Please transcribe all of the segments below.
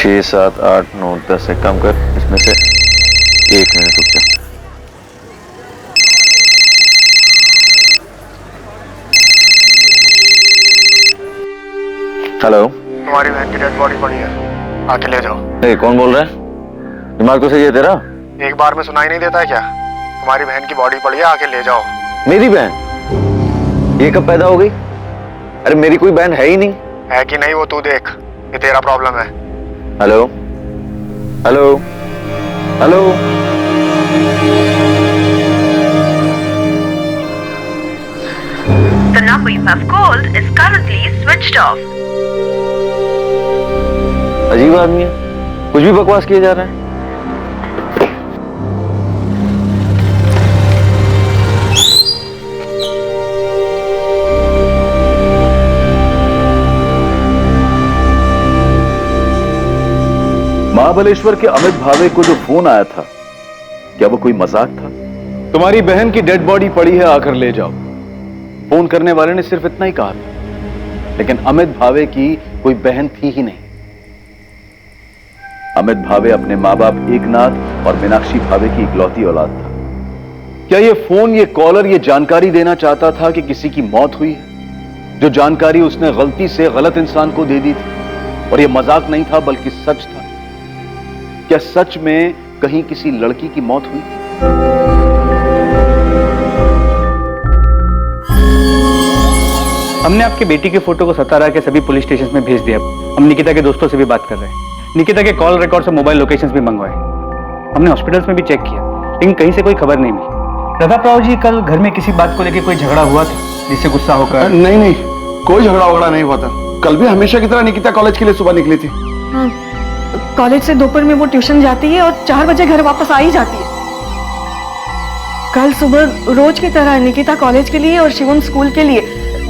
6, 7, 8, 9, 10 से कम कर, इसमें से 1 मिनट रुक जा। हेलो, तुम्हारी बहन की डेड बॉडी पड़ी है, आके ले जाओ। कौन बोल रहा है? दिमाग तो सही है तेरा? एक बार में सुनाई नहीं देता है क्या? तुम्हारी बहन की बॉडी पड़ी है, आके ले जाओ। मेरी बहन? ये कब पैदा हो गई? अरे मेरी कोई बहन है ही नहीं। है कि नहीं वो तू देख, ये तेरा प्रॉब्लम है। Hello hello hello, The number you have called is currently switched off. अजीब आदमी है, कुछ भी बकवास किए जा रहे हैं। महाबलेश्वर के अमित भावे को जो फोन आया था, क्या वो कोई मजाक था? तुम्हारी बहन की डेड बॉडी पड़ी है, आकर ले जाओ। फोन करने वाले ने सिर्फ इतना ही कहा था, लेकिन अमित भावे की कोई बहन थी ही नहीं। अमित भावे अपने मां बाप एकनाथ और मीनाक्षी भावे की इकलौती औलाद था। क्या ये फोन, ये कॉलर ये जानकारी देना चाहता था कि किसी की मौत हुई है? जो जानकारी उसने गलती से गलत इंसान को दे दी थी, और ये मजाक नहीं था बल्कि सच था। क्या सच में कहीं किसी लड़की की मौत हुई? हमने आपकी बेटी के फोटो को सतारा के सभी पुलिस स्टेशन में भेज दिया। हम निकिता के दोस्तों से भी बात कर रहे हैं। निकिता के कॉल रिकॉर्ड से मोबाइल लोकेशंस भी मंगवाए। हमने हॉस्पिटल्स में भी चेक किया, लेकिन कहीं से कोई खबर नहीं मिली। प्रताप राव जी, कल घर में किसी बात को लेकर कोई झगड़ा हुआ था जिससे गुस्सा होकर? नहीं, कोई झगड़ा वगड़ा नहीं हुआ था। कल भी हमेशा की तरह निकिता कॉलेज के लिए सुबह निकली थी। हाँ, कॉलेज से दोपहर में वो ट्यूशन जाती है और 4 बजे घर वापस आ ही जाती है। कल सुबह रोज की तरह निकिता कॉलेज के लिए और शिवम स्कूल के लिए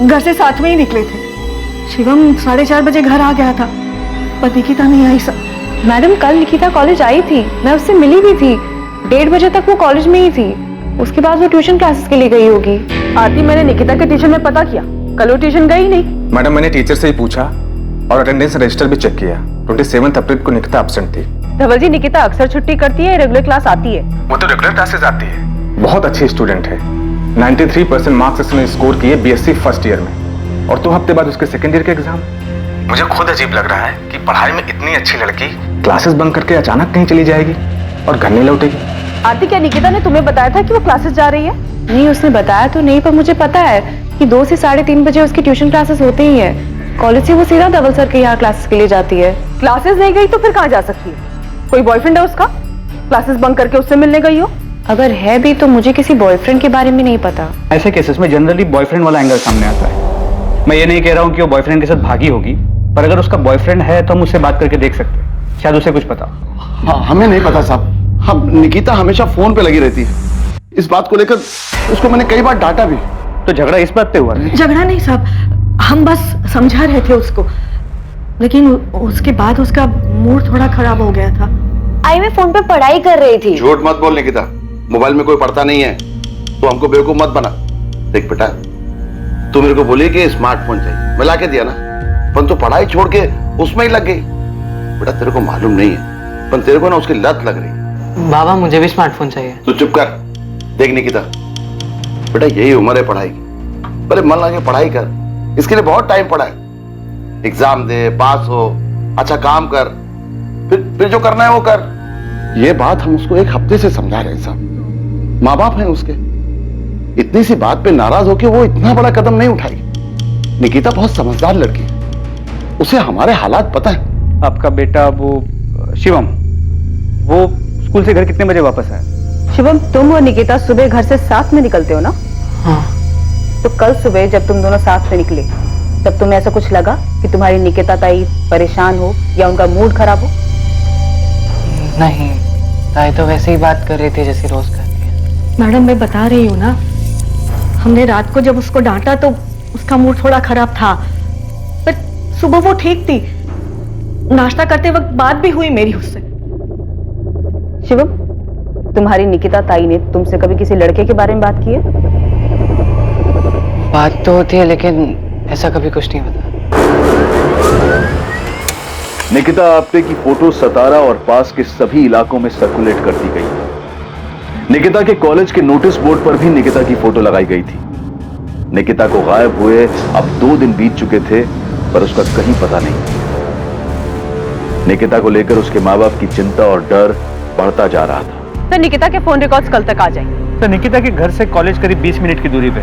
घर से साथ में ही निकले थे। शिवम 4:30 बजे घर आ गया था, पर निकिता नहीं आई। मैडम, कल निकिता कॉलेज आई थी, मैं उससे मिली भी थी। 1:30 बजे तक वो कॉलेज में ही थी। उसके बाद वो ट्यूशन क्लासेस के लिए गई होगी। आरती, मैंने निकिता के ट्यूशन में पता किया, कल वो ट्यूशन गई नहीं। मैडम, मैंने टीचर से ही पूछा और अटेंडेंस रजिस्टर भी चेक किया। 27 अप्रैल को निकिता एब्सेंट थी। धवल जी, निकिता अक्सर छुट्टी करती है, रेगुलर क्लास आती है। वो तो रेगुलर क्लासेस आती है। बहुत अच्छी स्टूडेंट है। 93% मार्क्स उसने स्कोर किए बीएससी फर्स्ट ईयर में, और 2 हफ्ते बाद उसके सेकंड ईयर के एग्जाम। मुझे खुद अजीब लग रहा है कि पढ़ाई में इतनी अच्छी लड़की क्लासेस बंक करके अचानक कहीं चली जाएगी और घर नहीं लौटेगी। आरती, क्या निकिता ने तुम्हें बताया था कि वो क्लासेस जा रही है? नहीं, उसने बताया तो नहीं, पर मुझे पता है कि 2 से 3:30 बजे उसकी ट्यूशन क्लासेस होती ही है। कॉलेज से वो सीधा धवल सर के यहाँ क्लासेस के लिए जाती है। क्लासेस नहीं गई तो फिर कहाँ जा सकती है? कोई बॉयफ्रेंड है उसका? क्लासेस बंक करके उससे मिलने गई हो? अगर है भी तो मुझे किसी बॉयफ्रेंड के बारे में नहीं पता। ऐसे केसेस में जनरली बॉयफ्रेंड वाला एंगल सामने आता है। मैं ये नहीं कह रहा हूँ कि वो बॉयफ्रेंड के साथ भागी होगी, पर अगर उसका बॉयफ्रेंड है तो हम उससे बात करके देख सकते हैं, शायद उसे कुछ पता। हाँ, हमें नहीं पता साहब। हम निकिता हमेशा फोन पे लगी रहती है। इस बात को लेकर उसको मैंने कई बार डांटा भी। तो झगड़ा इस बात पे हुआ? झगड़ा नहीं साहब, हम बस समझा रहे थे उसको, लेकिन उसके बाद उसका मूड थोड़ा खराब हो गया था। आई मैं फोन पे पढ़ाई कर रही थी। झूठ मत बोल निकिता, मोबाइल में कोई पढ़ता नहीं है, तो हमको बेवकूफ मत बना। देख बेटा, तू मेरे को बोली कि स्मार्टफोन चाहिए, मैं लाके दिया ना, पर तू पढ़ाई छोड़ के उसमें ही लग गई। बेटा तेरे को मालूम नहीं है, पर तेरे को ना उसकी लत लग रही। बाबा, मुझे भी स्मार्टफोन चाहिए। तू चुप कर। देख निकिता, बेटा यही उम्र है पढ़ाई की, पहले मन लगा के पढ़ाई कर। इसके लिए बहुत टाइम पड़ा है। एग्जाम दे, पास हो, अच्छा काम कर, फिर जो करना है वो कर। ये बात हम उसको 1 हफ्ते से समझा रहे हैं साहब। माँ बाप हैं उसके, इतनी सी बात पे नाराज होकर वो इतना बड़ा कदम नहीं उठाएगी। निकिता बहुत समझदार लड़की है, उसे हमारे हालात पता है। आपका बेटा वो शिवम, वो स्कूल से घर कितने बजे वापस आया? शिवम, तुम और निकिता सुबह घर से साथ में निकलते हो ना? हाँ। तो कल सुबह जब तुम दोनों साथ में निकले, तब तुम्हें ऐसा कुछ लगा कि तुम्हारी निकिता ताई परेशान हो या उनका मूड खराब हो? नहीं, ताई तो वैसे ही बात कर रही थी जैसे रोज करती है। मैडम, मैं बता रही हूँ ना, हमने रात को जब उसको डांटा तो उसका मूड थोड़ा खराब था, पर सुबह वो ठीक थी। नाश्ता करते वक्त बात भी हुई मेरी उससे। शिवम, तुम्हारी निकिता ताई ने तुमसे कभी किसी लड़के के बारे में बात की है? बात तो होती है, लेकिन ऐसा कभी कुछ नहीं होता। निकिता आप्टे की फोटो सतारा और पास के सभी इलाकों में सर्कुलेट कर दी गई। निकिता के कॉलेज के नोटिस बोर्ड पर भी निकिता की फोटो लगाई गई थी। निकिता को गायब हुए अब 2 दिन बीत चुके थे, पर उसका कहीं पता नहीं। निकिता को लेकर उसके माँ बाप की चिंता और डर बढ़ता जा रहा था। सर, निकिता के फोन रिकॉर्ड्स कल तक आ जाएंगे। तो निकिता के घर से कॉलेज करीब 20 मिनट की दूरी पे।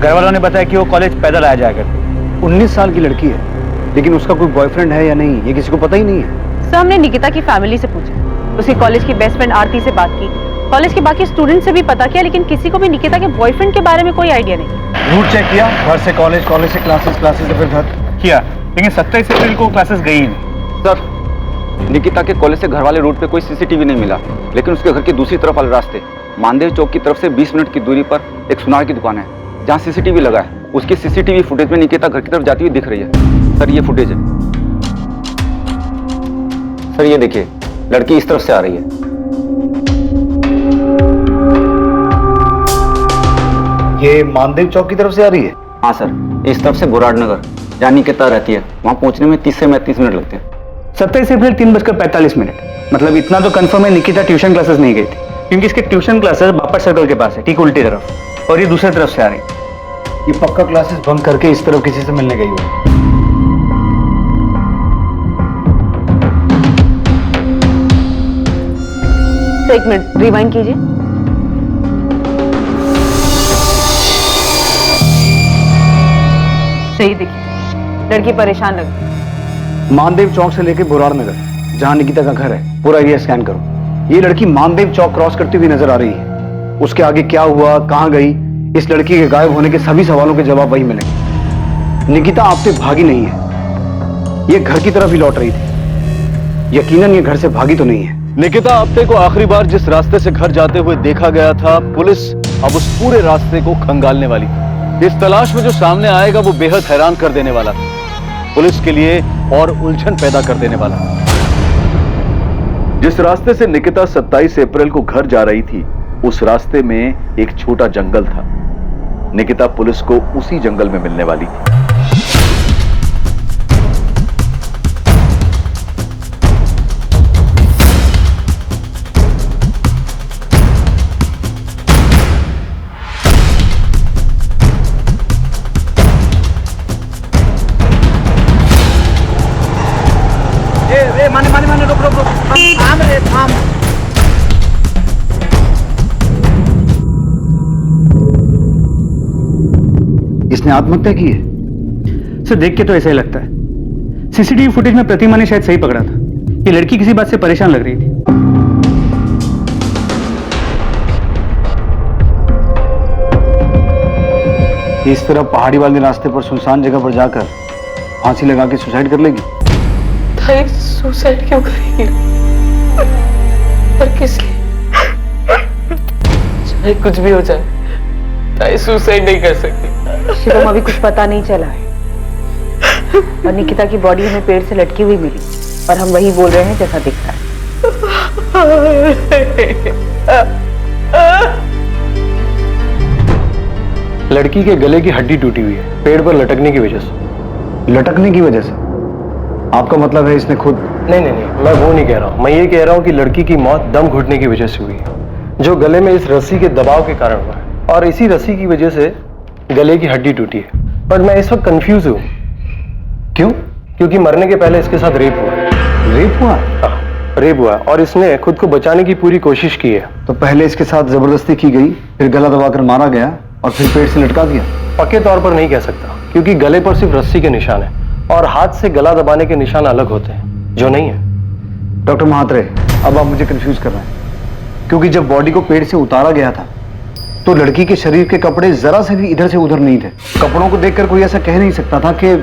घर वालों ने बताया कि वो कॉलेज पैदल आया जाया करती। 19 साल की लड़की है, लेकिन उसका कोई बॉयफ्रेंड है या नहीं ये किसी को पता ही नहीं है। सर, हमने निकिता की फैमिली से पूछा, उसकी कॉलेज की बेस्ट फ्रेंड आरती से बात की, कॉलेज के बाकी स्टूडेंट से भी पता किया, लेकिन किसी को भी निकिता के बॉयफ्रेंड के बारे में कोई आइडिया नहीं। रूट चेक किया, घर से कॉलेज, कॉलेज से क्लासेस, क्लासेस से फिर घर किया, लेकिन 27 अप्रैल को क्लासेस गई ही नहीं। सर, निकिता के कॉलेज से घर वाले रूट पे कोई सीसीटीवी नहीं मिला, लेकिन उसके घर की दूसरी तरफ वाले रास्ते मानदेव चौक की तरफ से 20 मिनट की दूरी पर एक सुनार की दुकान है जहाँ सीसीटीवी लगा है। उसकी सीसीटीवी फुटेज में निकिता घर की तरफ जाती हुई दिख रही है। सर, ये फुटेज है। सर, ये देखिए, लड़की इस तरफ से आ रही है। ये मानदेव चौक की तरफ से आ रही है? हाँ सर, इस तरफ से बुराड़ नगर जहाँ निकिता रहती है, वहाँ पहुँचने में 30 से 35 मिनट लगते हैं। 27 अप्रैल 3:45। मतलब इतना तो कंफर्म है निकिता ट्यूशन क्लासेस नहीं गई थी, क्योंकि इसके ट्यूशन क्लासेस बापर सर्कल के पास है, ठीक उल्टी तरफ, और ये दूसरी तरफ से आ रही। ये पक्का क्लासेस बंक करके इस तरफ किसी से मिलने गई हो। तो 1 मिनट रिवाइंड कीजिए। सही देखिए, लड़की परेशान लग रही। मानदेव चौक से लेके बुराड़ नगर, जहां निकिता का घर है, पूरा एरिया स्कैन करो। ये लड़की मानदेव चौक क्रॉस करती हुई नजर आ रही है। उसके आगे क्या हुआ, कहां गई, इस लड़की के गायब होने के सभी सवालों के जवाब वही मिलेंगे। निकिता आपसे भागी नहीं है, ये घर की तरफ ही लौट रही थी। यकीनन ये घर से भागी तो नहीं है। निकिता आप्टे को आखिरी बार जिस रास्ते से घर जाते हुए देखा गया था, पुलिस अब उस पूरे रास्ते को खंगालने वाली थी। इस तलाश में जो सामने आएगा वो बेहद हैरान कर देने वाला था, पुलिस के लिए और उलझन पैदा कर देने वाला। जिस रास्ते से निकिता 27 अप्रैल को घर जा रही थी, उस रास्ते में एक छोटा जंगल था। निकिता पुलिस को उसी जंगल में मिलने वाली थी। माने रुक थाम रे थाम। इसने आत्महत्या की है? सर, देख के तो ऐसा ही लगता है। सीसीटीवी फुटेज में प्रतिमा ने शायद सही पकड़ा था। ये लड़की किसी बात से परेशान लग रही थी। इस तरह पहाड़ी वाले रास्ते पर सुनसान जगह पर जाकर फांसी लगा के सुसाइड कर लेगी? सुसाइड क्यों करेगी? पर किस लिए? चाहे कुछ भी हो जाए, ताई सुसाइड नहीं कर सकती। शिवम, अभी कुछ पता नहीं चला है, और निकिता की बॉडी हमें पेड़ से लटकी हुई मिली, और हम वही बोल रहे हैं जैसा दिखता है। लड़की के गले की हड्डी टूटी हुई है, पेड़ पर लटकने की वजह से। लटकने की वजह से? आपका मतलब है इसने खुद? नहीं, मैं वो नहीं कह रहा हूँ। मैं ये कह रहा हूँ कि लड़की की मौत दम घुटने की वजह से हुई है, जो गले में इस रस्सी के दबाव के कारण हुआ है, और इसी रस्सी की वजह से गले की हड्डी टूटी है। पर मैं इस वक्त कंफ्यूज हूँ। क्यों? क्योंकि मरने के पहले इसके साथ रेप हुआ। रेप हुआ? हाँ, रेप हुआ, और इसने खुद को बचाने की पूरी कोशिश की है। तो पहले इसके साथ जबरदस्ती की गई, फिर गला दबाकर मारा गया, और फिर पेट से लटका दिया? पक्के तौर पर नहीं कह सकता, क्योंकि गले पर सिर्फ रस्सी के निशान है और हाथ से गला दबाने के निशान अलग होते हैं, जो नहीं है। डॉक्टर महात्रे, अब आप मुझे कंफ्यूज कर रहे हैं, क्योंकि जब बॉडी को पेड़ से उतारा गया था तो लड़की के शरीर के कपड़े जरा से भी इधर से उधर नहीं थे। कपड़ों को देखकर कोई ऐसा कह नहीं सकता था कि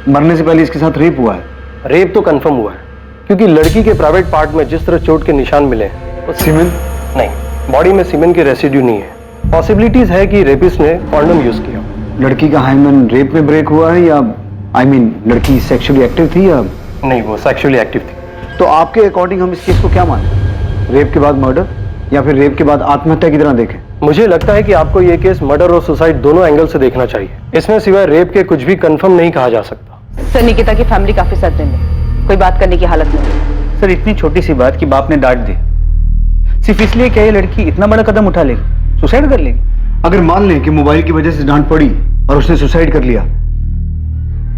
मरने से पहले इसके साथ रेप हुआ है। रेप तो कंफर्म हुआ है, क्योंकि लड़की के प्राइवेट पार्ट में जिस तरह चोट के निशान मिले, सीमेन? नहीं, बॉडी में सीमेन के रेसिड्यू नहीं है। पॉसिबिलिटीज है कि रेपिस्ट ने कॉन्डोम यूज किया। लड़की का हाइमन रेप में ब्रेक हुआ है, या लड़की सेक्सुअली एक्टिव थी या नहीं? वो सेक्सुअली एक्टिव थी। तो आपके अकॉर्डिंग हम इस केस को क्या माने? रेप के बाद मर्डर, या फिर रेप के बाद आत्महत्या की तरह देखें? मुझे लगता है कि आपको ये केस मर्डर और सुसाइड दोनों एंगल से देखना चाहिए। इसमें सिवाय रेप के कुछ भी कंफर्म नहीं कहा जा सकता। सर, निकिता की फैमिली काफी सदमे में, कोई बात करने की हालत नहीं। सर इतनी छोटी सी बात कि बाप ने डांट दी, सिर्फ इसलिए क्या ये लड़की इतना बड़ा कदम उठा लेगी, सुसाइड कर लेगी? अगर मान लें कि मोबाइल की वजह से डांट पड़ी और उसने सुसाइड कर लिया,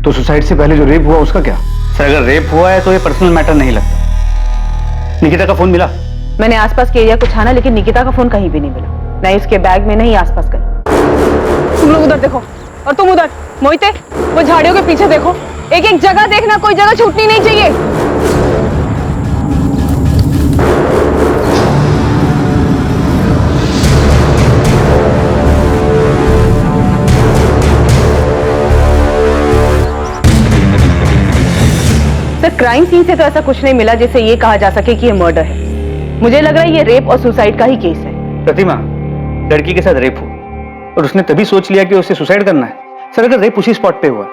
तो सुसाइड से पहले जो रेप हुआ उसका क्या? सर अगर रेप हुआ है तो ये पर्सनल मैटर नहीं लगता। निकिता का फोन मिला? मैंने आसपास के एरिया को छाना, लेकिन निकिता का फोन कहीं भी नहीं मिला, नहीं उसके बैग में, नहीं आसपास कहीं। तुम लोग उधर देखो और तुम उधर। मोहिते, वो झाड़ियों के पीछे देखो, एक एक जगह देखना, कोई जगह छूटनी नहीं चाहिए। सर क्राइम सीन से तो ऐसा कुछ नहीं मिला जिससे ये कहा जा सके कि ये मर्डर है। मुझे लग रहा है ये रेप और सुसाइड का ही केस है। प्रतिमा, लड़की के साथ रेप हुआ और उसने तभी सोच लिया कि उसे सुसाइड करना है। सर अगर रेप उसी स्पॉट पे हुआ,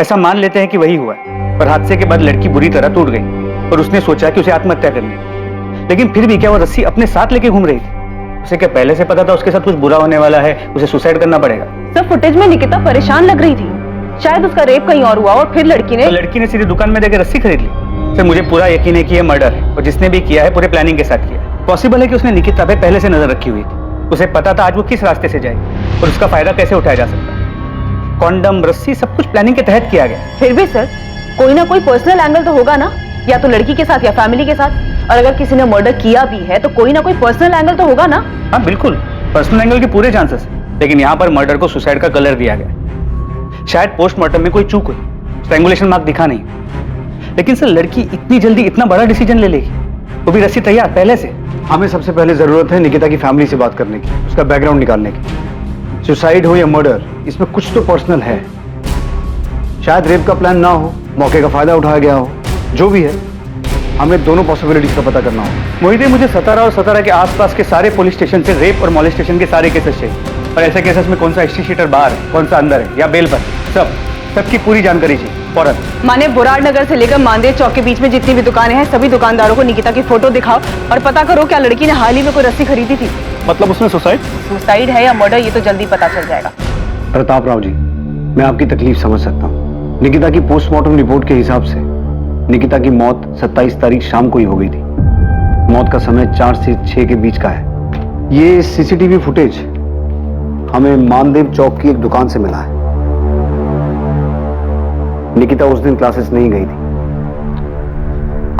ऐसा मान लेते हैं कि वही हुआ है, पर हादसे के बाद लड़की बुरी तरह टूट गई और उसने सोचा कि उसे आत्महत्या करनी है। लेकिन फिर भी क्या वो रस्सी अपने साथ लेके घूम रही थी? उसे क्या पहले से पता था उसके साथ कुछ बुरा होने वाला है, उसे सुसाइड करना पड़ेगा? सर फुटेज में निकिता परेशान लग रही थी, शायद उसका रेप कहीं और हुआ और फिर लड़की ने सीधे दुकान में देकर रस्सी खरीद ली। सर मुझे पूरा यकीन है कि यह मर्डर है और जिसने भी किया है पूरे प्लानिंग के साथ किया है। पॉसिबल है कि उसने निकिता पे पहले से नजर रखी हुई थी, उसे पता था आज वो किस रास्ते से जाएगी और उसका फायदा कैसे उठाया जा सकता है। कॉन्डम, रस्सी, सब कुछ प्लानिंग के तहत किया गया। फिर भी सर कोई ना कोई पर्सनल एंगल तो होगा ना, या तो लड़की के साथ या फैमिली के साथ। और अगर किसी ने मर्डर किया भी है तो कोई ना कोई पर्सनल एंगल तो होगा ना। हाँ बिल्कुल, पर्सनल एंगल के पूरे चांसेस है, लेकिन यहाँ पर मर्डर को सुसाइड का कलर दिया गया। शायद पोस्टमार्टम में कोई चूक हुई, स्ट्रैंगुलेशन मार्क दिखा नहीं, लेकिन सर लड़की इतनी जल्दी इतना बड़ा डिसीजन ले लेगी, वो भी रस्सी तैयार पहले से? हमें सबसे पहले जरूरत है निकिता की फैमिली से बात करने की, उसका बैकग्राउंड निकालने की। सुसाइड हो या मर्डर, इसमें कुछ तो पर्सनल है। शायद रेप का प्लान ना हो, मौके का फायदा उठाया गया हो, जो भी है हमें दोनों पॉसिबिलिटीज का पता करना हो। मोहित, मुझे सतारा और सतारा के आसपास के सारे पुलिस स्टेशन से रेप और मॉलेस्टेशन के सारे केसेस चाहिए, और ऐसे केसेस में कौन सा हिस्ट्री शीटर बाहर है, कौन सा अंदर है या बेल पर, सबकी पूरी जानकारी चाहिए फौरन। माने बुराड़ नगर से लेकर मानदेव चौक के बीच में जितनी भी दुकानें हैं, सभी दुकानदारों को निकिता की फोटो दिखाओ और पता करो क्या लड़की ने हाल ही में कोई रस्सी खरीदी थी। मतलब उसने सुसाइड है या मर्डर, ये तो जल्दी पता चल जाएगा। प्रताप राव जी, मैं आपकी तकलीफ समझ सकता हूँ। निकिता की पोस्टमार्टम रिपोर्ट के हिसाब से निकिता की मौत 27 तारीख शाम को ही हो गई थी। मौत का समय 4 से 6 के बीच का है। ये सीसीटीवी फुटेज हमें मानदेव चौक की एक दुकान से मिला है। निकिता उस दिन क्लासेस नहीं गई थी।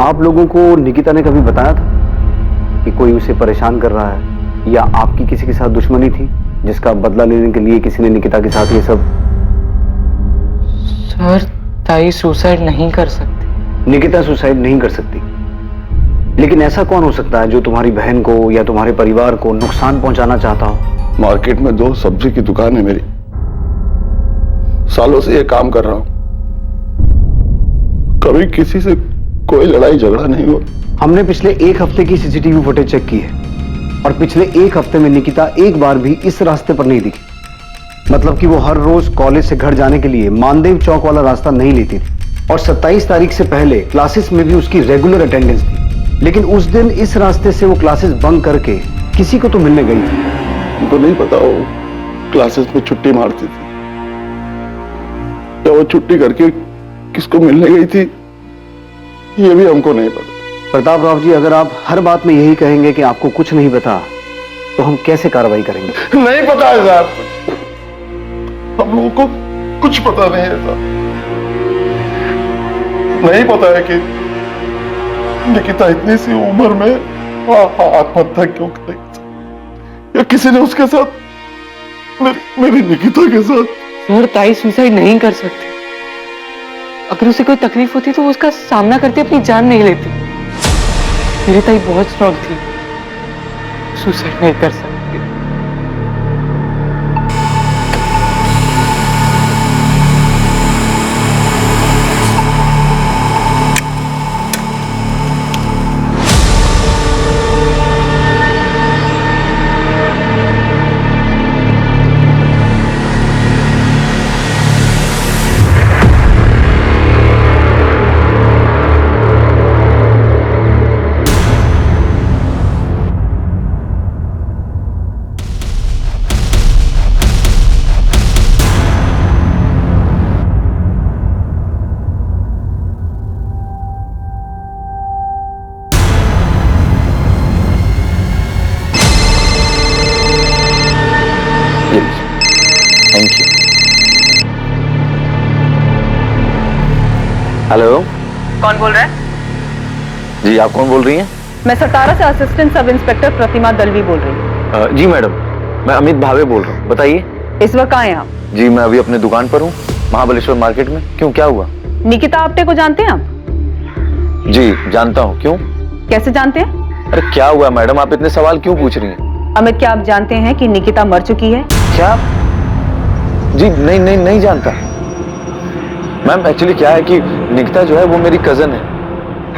आप लोगों को निकिता ने कभी बताया था कि कोई उसे परेशान कर रहा है या आपकी किसी के साथ दुश्मनी थी जिसका बदला लेने के लिए किसी ने निकिता के साथ ये सब? सर ताई सुसाइड नहीं कर सकती। निकिता सुसाइड नहीं कर सकती, लेकिन ऐसा कौन हो सकता है जो तुम्हारी बहन को या तुम्हारे परिवार को नुकसान पहुंचाना चाहता हो? मार्केट में 2 सब्जी की दुकान है मेरी, सालों से ये काम कर रहा हूं, कभी किसी से कोई लड़ाई झगड़ा नहीं हुआ। हमने पिछले 1 हफ्ते की सीसीटीवी फुटेज चेक की है और पिछले 1 हफ्ते में निकिता एक बार भी इस रास्ते पर नहीं दिखी। मतलब कि वो हर रोज कॉलेज से घर जाने के लिए मानदेव चौक वाला रास्ता नहीं लेती थी और 27 तारीख से पहले क्लासेस में भी उसकी रेगुलर अटेंडेंस थी। लेकिन उस दिन इस रास्ते से वो क्लासेस बंक करके किसी को तो मिलने गई थी। हमको नहीं पता वो क्लासेस में छुट्टी मारती थी या वो छुट्टी करके किसको मिलने गई थी, ये भी हमको नहीं पता। प्रताप राव जी, अगर आप हर बात में यही कहेंगे कि आपको कुछ नहीं पता, तो हम कैसे कार्रवाई करेंगे? नहीं पता है साहब, हम लोगों को कुछ पता नहीं है साहब। नहीं पता है कि निकिता इतनी सी उम्र में आत्महत्या क्यों करेगी या किसी ने उसके साथ मेरी निकिता के साथ। सर ताई सुसाइड नहीं कर सकती। अगर उसे कोई तकलीफ होती तो वो उसका सामना करते अपनी जान नहीं लेती। मेरी ताई बहुत स्ट्रांग थी, सुसाइड नहीं कर सकती। हेलो। कौन बोल रहा है? जी आप कौन बोल रही हैं? मैं सतारा से असिस्टेंट सब इंस्पेक्टर प्रतिमा दलवी बोल रही हूँ। जी मैडम, मैं अमित भावे बोल रहा हूँ, बताइए। इस वक्त कहाँ हैं आप? जी मैं अभी अपने दुकान पर हूँ, महाबलेश्वर मार्केट में। क्यों, क्या हुआ? निकिता आप्टे को जानते हैं आप? जी जानता हूँ। क्यों? कैसे जानते हैं? अरे क्या हुआ मैडम, आप इतने सवाल क्यों पूछ रही हैं? अमित, क्या आप जानते हैं कि निकिता मर चुकी है? क्या? जी नहीं जानता मैम। एक्चुअली क्या है कि निकिता जो है वो मेरी कजन है,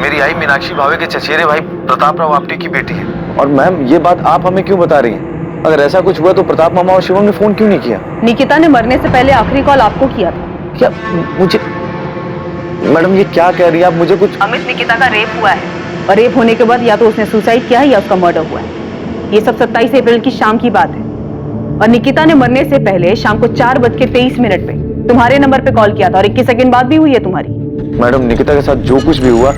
मेरी आई मीनाक्षी भावे के चचेरे भाई प्रताप राव आप्टे की बेटी है। और मैम ये बात आप हमें क्यों बता रही हैं? अगर ऐसा कुछ हुआ तो प्रताप मामा और शिवम ने फोन क्यों नहीं किया? निकिता ने मरने से पहले आखिरी कॉल आपको किया था। क्या? मुझे मैडम ये क्या कह रही है आप? मुझे कुछ... अमित, निकिता का रेप हुआ है और रेप होने के बाद या तो उसने सुसाइड किया है या उसका मर्डर हुआ है। ये सब 27 अप्रैल की शाम की बात है और निकिता ने मरने से पहले शाम को 4:23 पे तुम्हारे नंबर पे कॉल किया था और 21 सेकंड बाद भी हुई है तुम्हारी। मैडम निकिता के साथ जो कुछ भी हुआ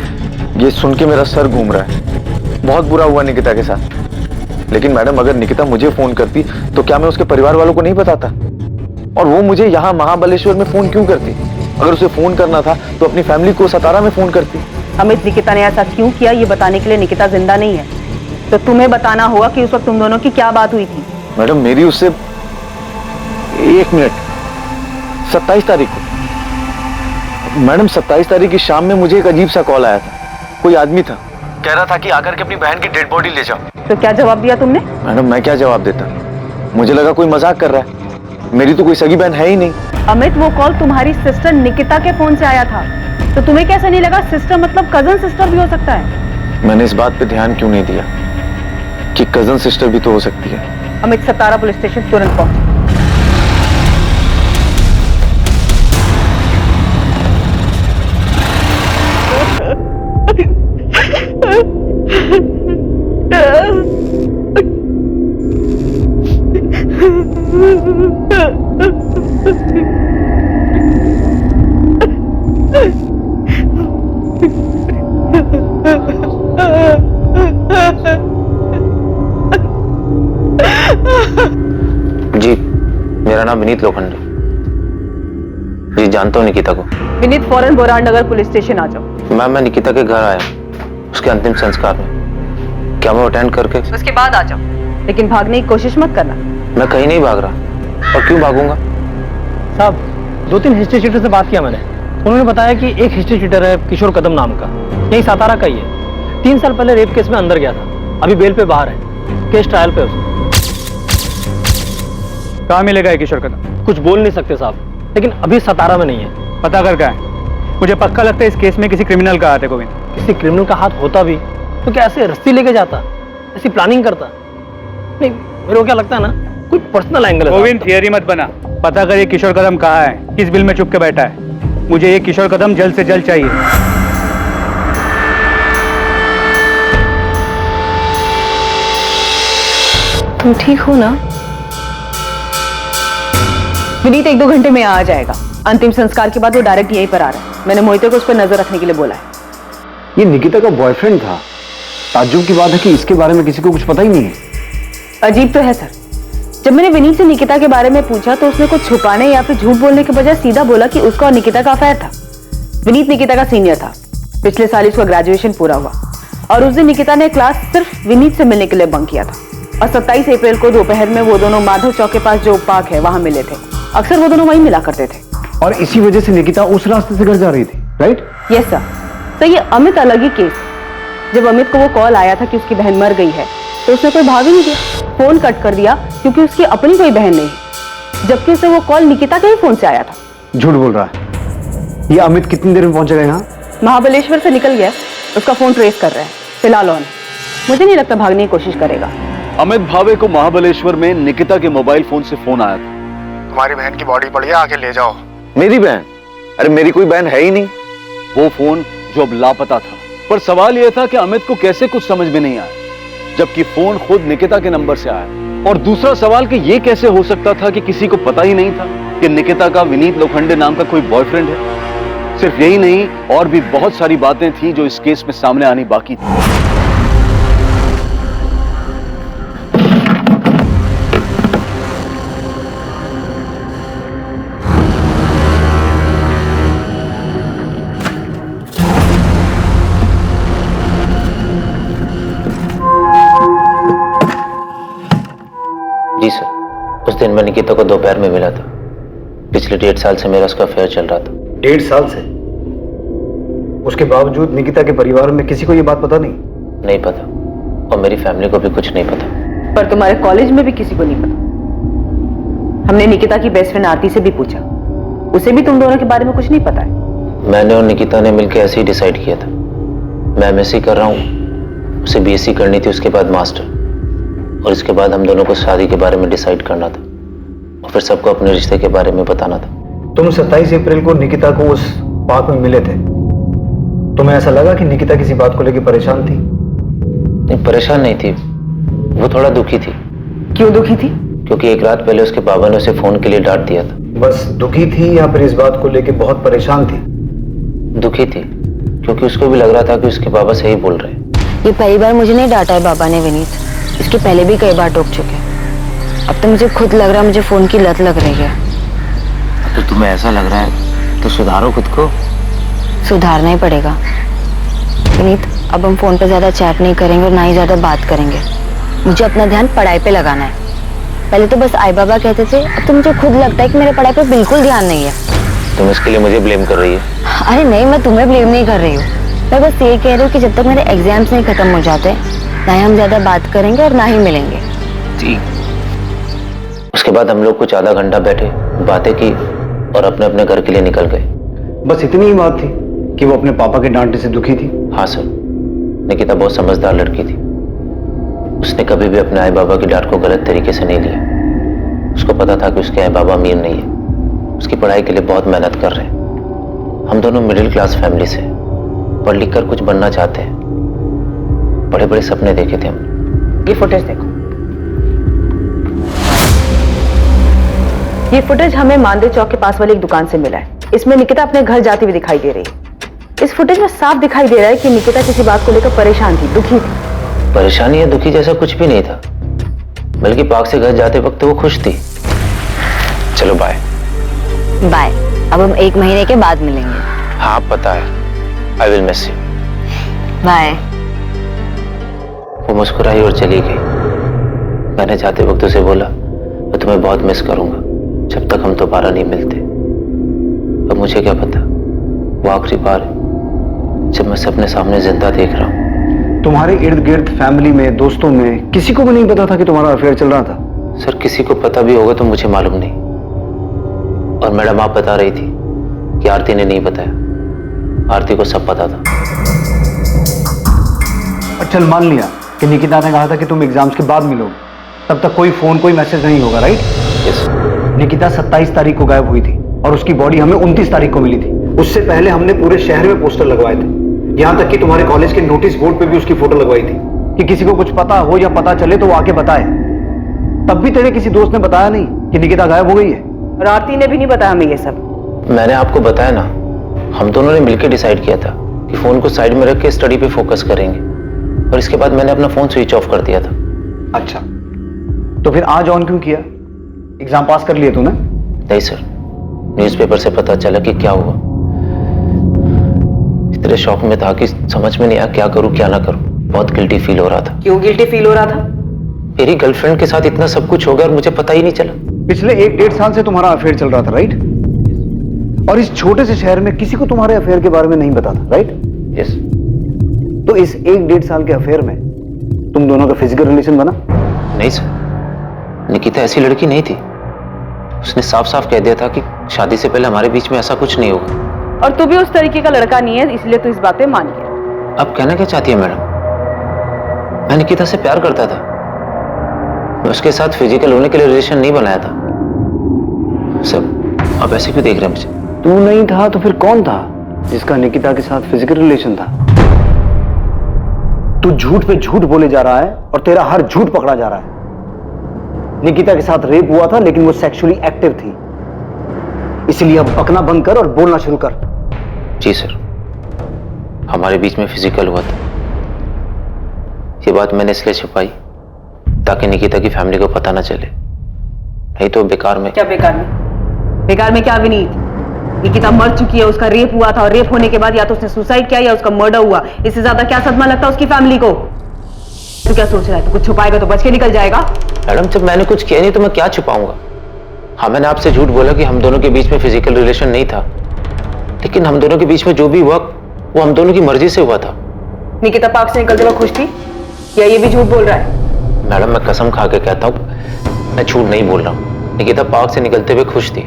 ये सुन के मेरा सर घूम रहा है। बहुत बुरा हुआ निकिता के साथ। लेकिन मैडम अगर निकिता मुझे फोन करती तो क्या मैं उसके परिवार वालों को नहीं बताता? और वो मुझे यहाँ महाबलेश्वर में फोन क्यों करती? अगर उसे फोन करना था तो अपनी फैमिली को सतारा में फोन करती। अमित, निकिता ने ऐसा क्यों किया ये बताने के लिए निकिता जिंदा नहीं है, तो तुम्हें बताना होगा कि उस वक्त तुम दोनों की क्या बात हुई थी। मैडम मेरी उससे 1 मिनट 27 तारीख को मैडम 27 तारीख की शाम में मुझे एक अजीब सा कॉल आया था। कोई आदमी था, कह रहा था कि आकर के अपनी बहन की डेड बॉडी ले जाओ। तो क्या जवाब दिया तुमने? मैडम मैं क्या जवाब देता, मुझे लगा कोई मजाक कर रहा है। मेरी तो कोई सगी बहन है ही नहीं। अमित, वो कॉल तुम्हारी सिस्टर निकिता के फोन से आया था, तो तुम्हें कैसे नहीं लगा सिस्टर मतलब कजन सिस्टर भी हो सकता है? मैंने इस बात पे ध्यान क्यों नहीं दिया कि कजन सिस्टर भी तो हो सकती है। अमित, सतारा पुलिस स्टेशन तुरंत पहुंच। जी मेरा नाम विनीत लोखंडे। जी जानता हूँ निकिता को। विनीत, फौरन बोराड़ नगर पुलिस स्टेशन आ जाओ। मैम मैं निकिता के घर आया उसके अंतिम संस्कार में। क्या मैं अटेंड करके? उसके बाद आ जाओ, लेकिन भागने की कोशिश मत करना। मैं कहीं नहीं भाग रहा। और क्यों भागूंगा? साहब 2-3 हिस्ट्री शीटर से बात किया मैंने। उन्होंने बताया कि एक हिस्ट्री शीटर है किशोर कदम नाम का, यही सातारा का ही है। 3 साल पहले रेप केस में अंदर गया था, अभी बेल पे बाहर है, केस ट्रायल पे उसका। कहाँ मिलेगा ये किशोर कदम? कुछ बोल नहीं सकते साहब, लेकिन अभी सतारा में नहीं है। पता कर क्या है? मुझे पक्का लगता है इस केस में किसी क्रिमिनल का हाथ है गोविंद। किसी क्रिमिनल का हाथ होता भी तो क्या ऐसे रस्सी लेके जाता, ऐसी प्लानिंग करता? नहीं, मेरे को क्या लगता है ना, कोई पर्सनल एंगल है। गोविंद थियरी मत बना, पता कर ये किशोर कदम कहाँ है, किस बिल में चुप के बैठा है। मुझे ये किशोर कदम जल्द से जल्द चाहिए। तुम ठीक हो ना? विनीत 1-2 घंटे में आ जाएगा। अंतिम संस्कार के बाद वो डायरेक्ट यहीं पर आ रहा है। मैंने मोहिते को उस पर नजर रखने के लिए बोला है। ये निकिता का बॉयफ्रेंड था। ताज्जुब की बात है कि इसके बारे में किसी को कुछ पता ही नहीं है। अजीब तो है सर। जब मैंने विनीत से निकिता के बारे में पूछा तो उसने कुछ छुपाने या फिर झूठ बोलने के बजाय सीधा बोला कि उसका और निकिता का अफेयर था। विनीत निकिता का सीनियर था, पिछले साल उसका ग्रेजुएशन पूरा हुआ और उस दिन निकिता ने क्लास सिर्फ विनीत से मिलने के लिए बंक किया था। और 27 अप्रैल को दोपहर में वो दोनों माधव चौक के पास जो पार्क है वहां मिले थे। अक्सर वो दोनों वहीं मिला करते थे। और इसी वजह से निकिता उस रास्ते से घर जा रही थी, राइट? Yes sir. तो ये अमित अलग ही केस। जब अमित को वो कॉल आया था कि उसकी बहन मर गई है तो उसने कोई भाव ही नहीं दिया, फोन कट कर दिया क्योंकि उसकी अपनी कोई बहन नहीं है, जबकि उसे वो कॉल निकिता के ही फोन से आया था। झूठ बोल रहा है। ये अमित कितनी देर में पहुंचेगा यहाँ? महाबलेश्वर से निकल गया, उसका फोन ट्रेस कर रहे हैं फिलहाल ऑन। मुझे नहीं लगता भागने की कोशिश करेगा। अमित भावे को महाबलेश्वर में निकिता के मोबाइल फोन से फोन आया था। तुम्हारी बहन की बॉडी पड़ी है, आके ले जाओ। मेरी बहन? अरे मेरी कोई बहन है ही नहीं। वो फोन जो अब लापता था। पर सवाल यह था कि अमित को कैसे कुछ समझ में नहीं आया, जबकि फोन खुद निकिता के नंबर से आया। और दूसरा सवाल कि यह कैसे हो सकता था कि किसी को पता ही नहीं था कि निकिता का विनीत लोखंडे नाम का कोई बॉयफ्रेंड है। सिर्फ यही नहीं, और भी बहुत सारी बातें थी जो इस केस में सामने आनी बाकी थी। उस दिन मैं निकिता को दोपहर में मिला था। पिछले 1.5 साल से मेरा उसका अफेयर चल रहा था। 1.5 साल से? उसके बावजूद निकिता के परिवार में किसी को ये बात पता नहीं? नहीं पता, और मेरी फैमिली को भी कुछ नहीं पता। पर तुम्हारे कॉलेज में भी किसी को नहीं पता? हमने निकिता की बेस्ट फ्रेंड आरती से भी पूछा, उसे भी तुम दोनों के बारे में कुछ नहीं पता है। मैंने और निकिता ने मिलकर ऐसे ही डिसाइड किया था। मैं एमएससी कर रहा हूँ, उसे बीएससी करनी थी, उसके बाद मास्टर, और इसके बाद हम दोनों को शादी के बारे में डिसाइड करना था और फिर सबको अपने रिश्ते के बारे में बताना था। तुम 27 अप्रैल को निकिता को उस पार्क में मिले थे। तुम्हें ऐसा लगा कि निकिता किसी बात को लेकर परेशान थी? नहीं, परेशान नहीं थी, वो थोड़ा दुखी थी। क्यों दुखी थी? क्योंकि एक रात पहले उसके बाबा ने उसे फोन के लिए डांट दिया था। बस दुखी थी या फिर इस बात को लेकर बहुत परेशान थी? दुखी थी, क्योंकि उसको भी लग रहा था कि उसके बाबा सही बोल रहे हैं। ये पहली बार मुझे नहीं डांटा है बाबा ने विनीत, इसके पहले भी कई बार टोक चुके। अब तो मुझे खुद लग रहा है मुझे फोन की लत लग रही है। तो तुम्हें ऐसा लग रहा है तो सुधारो खुद को। सुधारना ही पड़ेगा विनीत। अब हम फोन पे ज्यादा चैट नहीं करेंगे और ना ही ज्यादा बात करेंगे। मुझे अपना ध्यान पढ़ाई पे लगाना है। पहले तो बस आई बाबा कहते थे, अब तो मुझे खुद लगता है कि मेरे पढ़ाई पे बिल्कुल ध्यान नहीं है। तुम इसके लिए मुझे ब्लेम कर रही है? अरे नहीं, मैं तुम्हें ब्लेम नहीं कर रही हूँ। मैं बस ये कह रही हूँ कि जब तक मेरे एग्जाम्स नहीं खत्म हो जाते, ना ही हम ज्यादा बात करेंगे और ना ही मिलेंगे। ठीक। उसके बाद हम लोग कुछ आधा घंटा बैठे, बातें की और अपने अपने घर के लिए निकल गए। बस इतनी ही बात थी कि वो अपने पापा के डांटने से दुखी थी? हाँ सर, निकिता बहुत समझदार लड़की थी। उसने कभी भी अपने आई बाबा की डांट को गलत तरीके से नहीं लिया। उसको पता था कि उसके आई बाबा अमीर नहीं है, उसकी पढ़ाई के लिए बहुत मेहनत कर रहे हैं। हम दोनों मिडिल क्लास फैमिली से, पढ़ लिख कर कुछ बनना चाहते हैं। बड़े बड़े सपने देखे थे हम। ये फुटेज देखो। ये फुटेज हमें मानदेव चौक के पास वाली एक दुकान से मिला है। इसमें निकिता अपने घर जाती हुई दिखाई दे रही है। इस फुटेज में साफ दिखाई दे रहा है कि निकिता किसी बात को लेकर परेशान थी, दुखी थी। परेशानी या दुखी जैसा कुछ भी नहीं था, बल्कि पार्क से घर जाते वक्त वो खुश थी। चलो बाय। बाय। अब हम 1 महीने के बाद मिलेंगे। हाँ पता है, I will miss you. Bye. वो मुस्कुराई और चली गई। मैंने जाते वक्त उसे बोला, मैं तुम्हें बहुत मिस करूंगा जब तक हम दोबारा नहीं मिलते। अब मुझे क्या पता, वो आखिरी बार है जब मैं सबने सामने जिंदा देख रहा हूँ। तुम्हारे इर्द गिर्द फैमिली में, दोस्तों में किसी को भी नहीं पता था कि तुम्हारा अफेयर चल रहा था? सर किसी को पता भी होगा तो मुझे मालूम नहीं। और मैडम आप बता रही थी कि आरती ने नहीं बताया। आरती को सब पता था। और चल मान लिया कि निकिता ने कहा था कि तुम एग्जाम्स के बाद मिलोगे, तब तक कोई फोन कोई मैसेज नहीं होगा, राइट? यस। निकिता 27 तारीख को गायब हुई थी और उसकी बॉडी हमें 29 तारीख को मिली थी। उससे पहले हमने पूरे शहर में पोस्टर लगवाए थे, यहाँ तक कि तुम्हारे कॉलेज के नोटिस बोर्ड पे भी उसकी फोटो लगवाई थी कि किसी को कुछ पता हो या पता चले तो वो आके बताए। तब भी तेरे किसी दोस्त ने बताया नहीं कि निकिता गायब हो गई है? और आरती ने भी नहीं बताया हमें ये सब। मैंने आपको बताया ना, हम दोनों ने मिलकर डिसाइड किया था कि फोन को साइड में रख के स्टडी पे फोकस करेंगे, और इसके बाद मैंने अपना फोन स्विच ऑफ कर दिया था। अच्छा, तो फिर आज ऑन क्यों किया? एग्जाम पास कर लिए तूने? नहीं सर, न्यूज़पेपर से पता चला कि क्या हुआ। इतने शौक में था कि समझ में नहीं आया क्या करूं क्या ना करूं। बहुत गिल्टी फील हो रहा था। क्यों गिल्टी फील हो रहा था? मेरी गर्लफ्रेंड के साथ इतना सब कुछ हो गया और मुझे पता ही नहीं चला। पिछले 1-1.5 साल से तुम्हारा अफेयर चल रहा था, राइट? और इस छोटे से शहर में किसी को तुम्हारे अफेयर के बारे में नहीं पता था, राइट? यस। तो इस 1-1.5 साल के अफेयर में तुम दोनों का फिजिकल रिलेशन बना? नहीं सर, निकिता ऐसी लड़की नहीं थी। उसने साफ साफ कह दिया था कि शादी से पहले हमारे बीच में ऐसा कुछ नहीं होगा। और तू भी उस तरीके का लड़का नहीं है, इसलिए तू इस बात पे मान गया। अब कहना क्या चाहती है मैडम? मैं निकिता से प्यार करता था, मैं उसके साथ फिजिकल होने के लिए रिलेशन नहीं बनाया था। सब आप ऐसे क्यों देख रहे हैं मुझे? तू नहीं था तो फिर कौन था जिसका निकिता के साथ फिजिकल रिलेशन था? तू झूठ पे झूठ बोले जा रहा है और तेरा हर झूठ पकड़ा जा रहा है। निकिता के साथ रेप हुआ था, लेकिन वो सेक्सुअली एक्टिव थी। इसलिए अब बकना बंद कर और बोलना शुरू कर। जी सर, हमारे बीच में फिजिकल हुआ था। ये बात मैंने इसलिए छुपाई ताकि निकिता की फैमिली को पता ना चले, नहीं तो बेकार में। क्या बेकार में? बेकार में क्या विनीत? निकिता मर चुकी है, उसका रेप हुआ था, और रेप होने के बाद या तो उसने सुसाइड किया या उसका मर्डर हुआ। इससे ज्यादा क्या सदमा लगता है उसकी फैमिली को? तू क्या सोच रहा है? तू कुछ छुपाएगा तो बच के निकल जाएगा। मैडम जब मैंने कुछ किया नहीं तो मैं क्या छुपाऊंगा? हाँ मैंने आपसे झूठ बोला कि हम दोनों के बीच में फिजिकल रिलेशन नहीं था, लेकिन हम दोनों के बीच में जो भी हुआ वो हम दोनों की मर्जी से हुआ था। निकिता पार्क से निकलते वक्त खुश थी या ये भी झूठ बोल रहा है? मैडम मैं कसम खा के कहता हूँ मैं झूठ नहीं बोल रहा हूँ। निकिता पार्क से निकलते हुए खुश थी,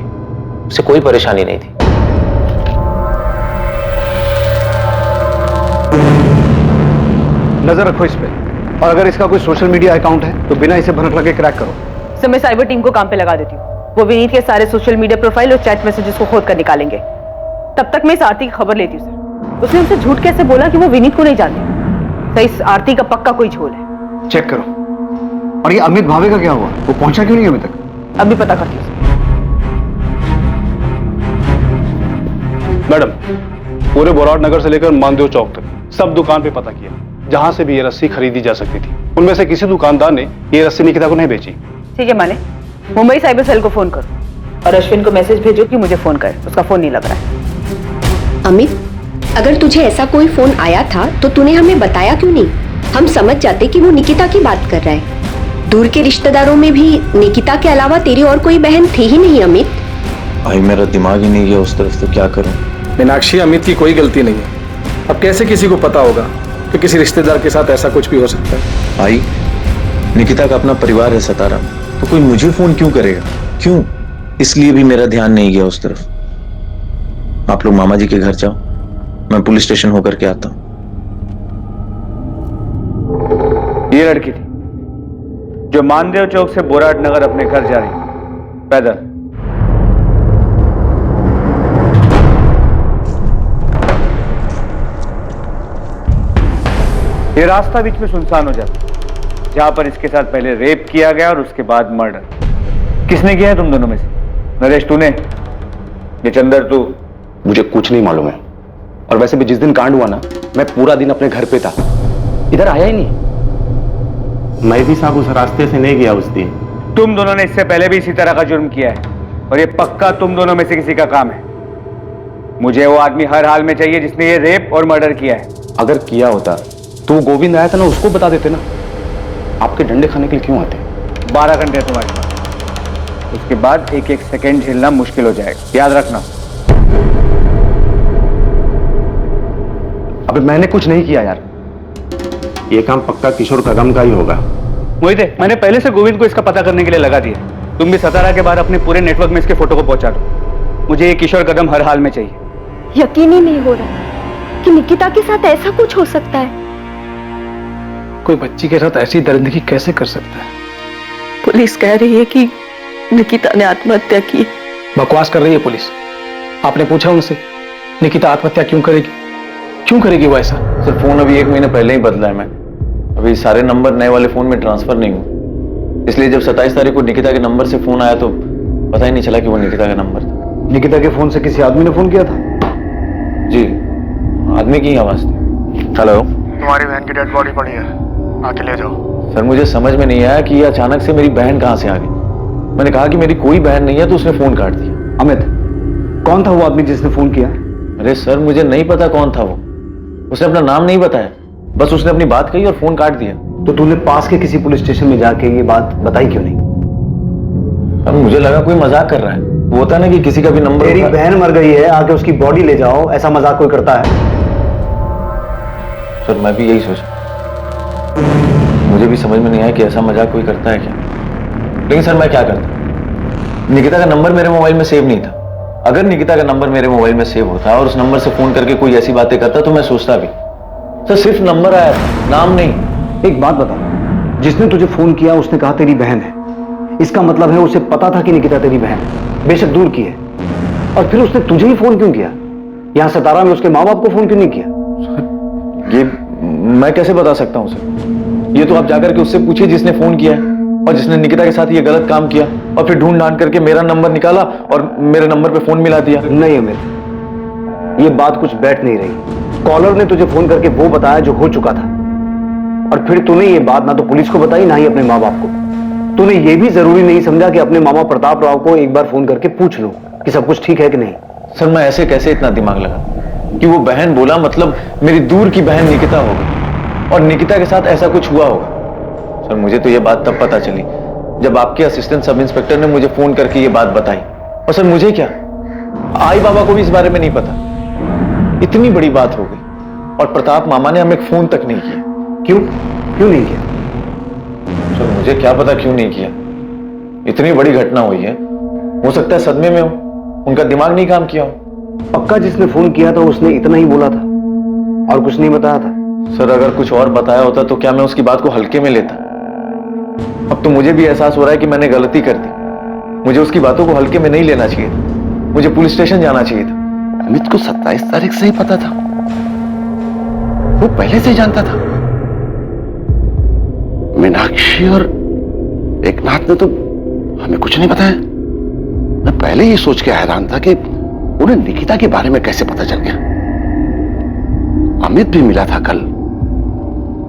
उसे कोई परेशानी नहीं थी। नजर रखो इस पे, और अगर इसका कोई सोशल मीडिया अकाउंट है तो बिना इसे भनक लगे क्रैक करो। सर मैं साइबर टीम को काम पे लगा देती हूँ। वो विनीत के सारे सोशल मीडिया प्रोफाइल और चैट मैसेजेस को खोद कर निकालेंगे। तब तक मैं इस आरती की खबर लेती हूँ सर। उसने उनसे झूठ कैसे बोला कि वो विनीत को नहीं जानती? सर इस आरती का पक्का कोई झोल है। चेक करो। और ये अमित भावे का क्या हुआ? वो पहुंचा क्यों नहीं अभी तक? अभी पता करती हूँ। मैडम पूरे बोराट नगर से लेकर मानदेव चौक तक सब दुकान पे पता किया, जहां से भी ये रस्सी खरीदी जा सकती थी उनमें से किसी दुकानदार ने ये रस्सी निकिता को नहीं बेची। ठीक है माने, मुंबई साइबर सेल को फोन करो और अश्विन को मैसेज भेजो कि मुझे फोन करे। उसका फोन नहीं लग रहा है। अमित, अगर तुझे ऐसा कोई फोन आया था तो तूने हमें बताया क्यों नहीं? हम समझ जाते कि वो निकिता की बात कर रहा है। दूर के रिश्तेदारों में भी निकिता के अलावा तेरी और कोई बहन थी ही नहीं अमित। भाई मेरा दिमाग ही नहीं गया उस तरफ, तो क्या करूं? मीनाक्षी, अमित की कोई गलती नहीं है। अब कैसे किसी को पता होगा कि किसी रिश्तेदार के साथ ऐसा कुछ भी हो सकता है? भाई निकिता का अपना परिवार है सतारा, तो कोई मुझे फोन क्यों करेगा? क्यों? इसलिए भी मेरा ध्यान नहीं गया उस तरफ। आप लोग मामा जी के घर जाओ, मैं पुलिस स्टेशन होकर के आता हूं। ये लड़की थी जो मानदेव चौक से बोराट नगर अपने घर जा रही पैदल। ये रास्ता बीच में सुनसान हो जाता, जहां पर इसके साथ पहले रेप किया गया और उसके बाद मर्डर। किसने किया है तुम दोनों में से? नरेश तूने? ये चंदर तू? मुझे कुछ नहीं मालूम है। और वैसे भी जिस दिन कांड हुआ ना, मैं पूरा दिन अपने घर पे था, इधर आया ही नहीं। मैं भी साहब उस रास्ते से नहीं गया उस दिन। तुम दोनों ने इससे पहले भी इसी तरह का जुर्म किया है और ये पक्का तुम दोनों में से किसी का काम है। मुझे वो आदमी हर हाल में चाहिए जिसने ये रेप और मर्डर किया है। अगर किया होता तो गोविंद आया था ना, उसको बता देते ना। आपके डंडे खाने के लिए क्यों आते? 12 घंटे तुम्हारे पास, उसके बाद एक एक सेकंड झेलना मुश्किल हो जाएगा, याद रखना। अबे मैंने कुछ नहीं किया यार। ये काम पक्का किशोर कदम का ही होगा। मोहित, मैंने पहले से गोविंद को इसका पता करने के लिए लगा दिया। तुम भी सतारा के बाद अपने पूरे नेटवर्क में इसके फोटो को पहुंचा दो। मुझे ये किशोर कदम हर हाल में चाहिए। यकीन ही नहीं हो रहा कि निकिता के साथ ऐसा कुछ हो सकता है। कोई बच्ची के साथ ऐसी दरिंदगी कैसे कर सकता है? पुलिस कह रही है कि निकिता ने आत्महत्या की। बकवास कर रही है पुलिस। आपने पूछा उनसे निकिता आत्महत्या क्यों करेगी? क्यों करेगी वो ऐसा? सर फोन अभी 1 महीने पहले ही बदला है। मैं अभी सारे नंबर नए वाले फोन में ट्रांसफर नहीं हूँ, इसलिए जब 27 तारीख को निकिता के नंबर से फोन आया तो पता ही नहीं चला कि वो निकिता का नंबर था। निकिता के फोन से किसी आदमी ने फोन किया था? जी, आदमी की आवाज थी। हेलो, तुम्हारी बहन की डेड बॉडी पड़ी है, आके ले जाओ। सर मुझे समझ में नहीं आया कि ये अचानक से मेरी बहन कहां से आ गई। मैंने कहा कि मेरी कोई बहन नहीं है तो उसने फोन काट दिया। अमित, कौन था वो आदमी जिसने फोन किया? अरे सर मुझे नहीं पता कौन था वो, उसने अपना नाम नहीं बताया, बस उसने अपनी बात कही और फोन काट दिया। तो तूने पास के किसी पुलिस स्टेशन में जाके ये बात बताई क्यों नहीं? अब मुझे लगा कोई मजाक कर रहा है। वो होता ना कि किसी का भी नंबर। तेरी बहन मर गई है, आके उसकी बॉडी ले जाओ, ऐसा मजाक कोई करता है? सर मैं भी यही सोचा, मुझे भी समझ में नहीं आया कि ऐसा मजाक कोई करता है क्या। लेकिन सर मैं क्या करता? निकिता का नंबर मेरे मोबाइल में सेव नहीं था। अगर निकिता का नंबर मेरे मोबाइल में सेव होता और उस नंबर से फोन करके कोई ऐसी बातें करता तो मैं सोचता भी। सर सिर्फ नंबर आया था, नाम नहीं। एक बात बता, जिसने तुझे फोन किया उसने कहा तेरी बहन है, इसका मतलब है उसे पता था कि निकिता तेरी बहन है, बेशक दूर की है, और फिर उसने तुझे ही फोन क्यों किया? यहां सतारा में उसके माँ बाप को फोन क्यों नहीं किया? ये मैं कैसे बता सकता हूं सर? ये तो आप जाकर के उससे पूछिए जिसने फोन किया है और जिसने निकिता के साथ ये गलत काम किया और फिर ढूंढ ढांड करके मेरा नंबर निकाला और मेरे नंबर पे फोन मिला दिया। नहीं अमित, ये बात कुछ बैठ नहीं रही। कॉलर ने तुझे फोन करके वो बताया जो हो चुका था, और फिर तूने ये बात ना तो पुलिस को बताई ना ही अपने माँ बाप को। तूने ये भी जरूरी नहीं समझा कि अपने मामा प्रताप राव को एक बार फोन करके पूछ लो कि सब कुछ ठीक है कि नहीं। सर मैं ऐसे कैसे इतना दिमाग लगा कि वो बहन बोला मतलब मेरी दूर की बहन निकिता होगी और निकिता के साथ ऐसा कुछ हुआ होगा। सर मुझे तो ये बात तब पता चली जब आपके असिस्टेंट सब इंस्पेक्टर ने मुझे फोन करके ये बात बताई। और सर मुझे क्या, आई बाबा को भी इस बारे में नहीं पता। इतनी बड़ी बात हो गई और प्रताप मामा ने हमें फोन तक नहीं किया। क्यों क्यों नहीं किया? सर मुझे क्या पता क्यों नहीं किया। इतनी बड़ी घटना हुई है, हो सकता है सदमे में हो, उनका दिमाग नहीं काम किया हो। पक्का जिसने फोन किया था उसने इतना ही बोला था और कुछ नहीं बताया था? सर अगर कुछ और बताया होता तो क्या मैं उसकी बात को हल्के में लेता? अब तो मुझे भी एहसास हो रहा है कि मैंने गलती कर दी। मुझे उसकी बातों को हल्के में नहीं लेना चाहिए था, मुझे पुलिस स्टेशन जाना चाहिए था। अमित को 27 तारीख से ही पता था, वो पहले से ही जानता था। मीनाक्षी और एकनाथ ने तो हमें कुछ नहीं बताया। मैं पहले ही सोच के हैरान था कि उन्हें निकिता के बारे में कैसे पता चल गया। अमित भी मिला था कल,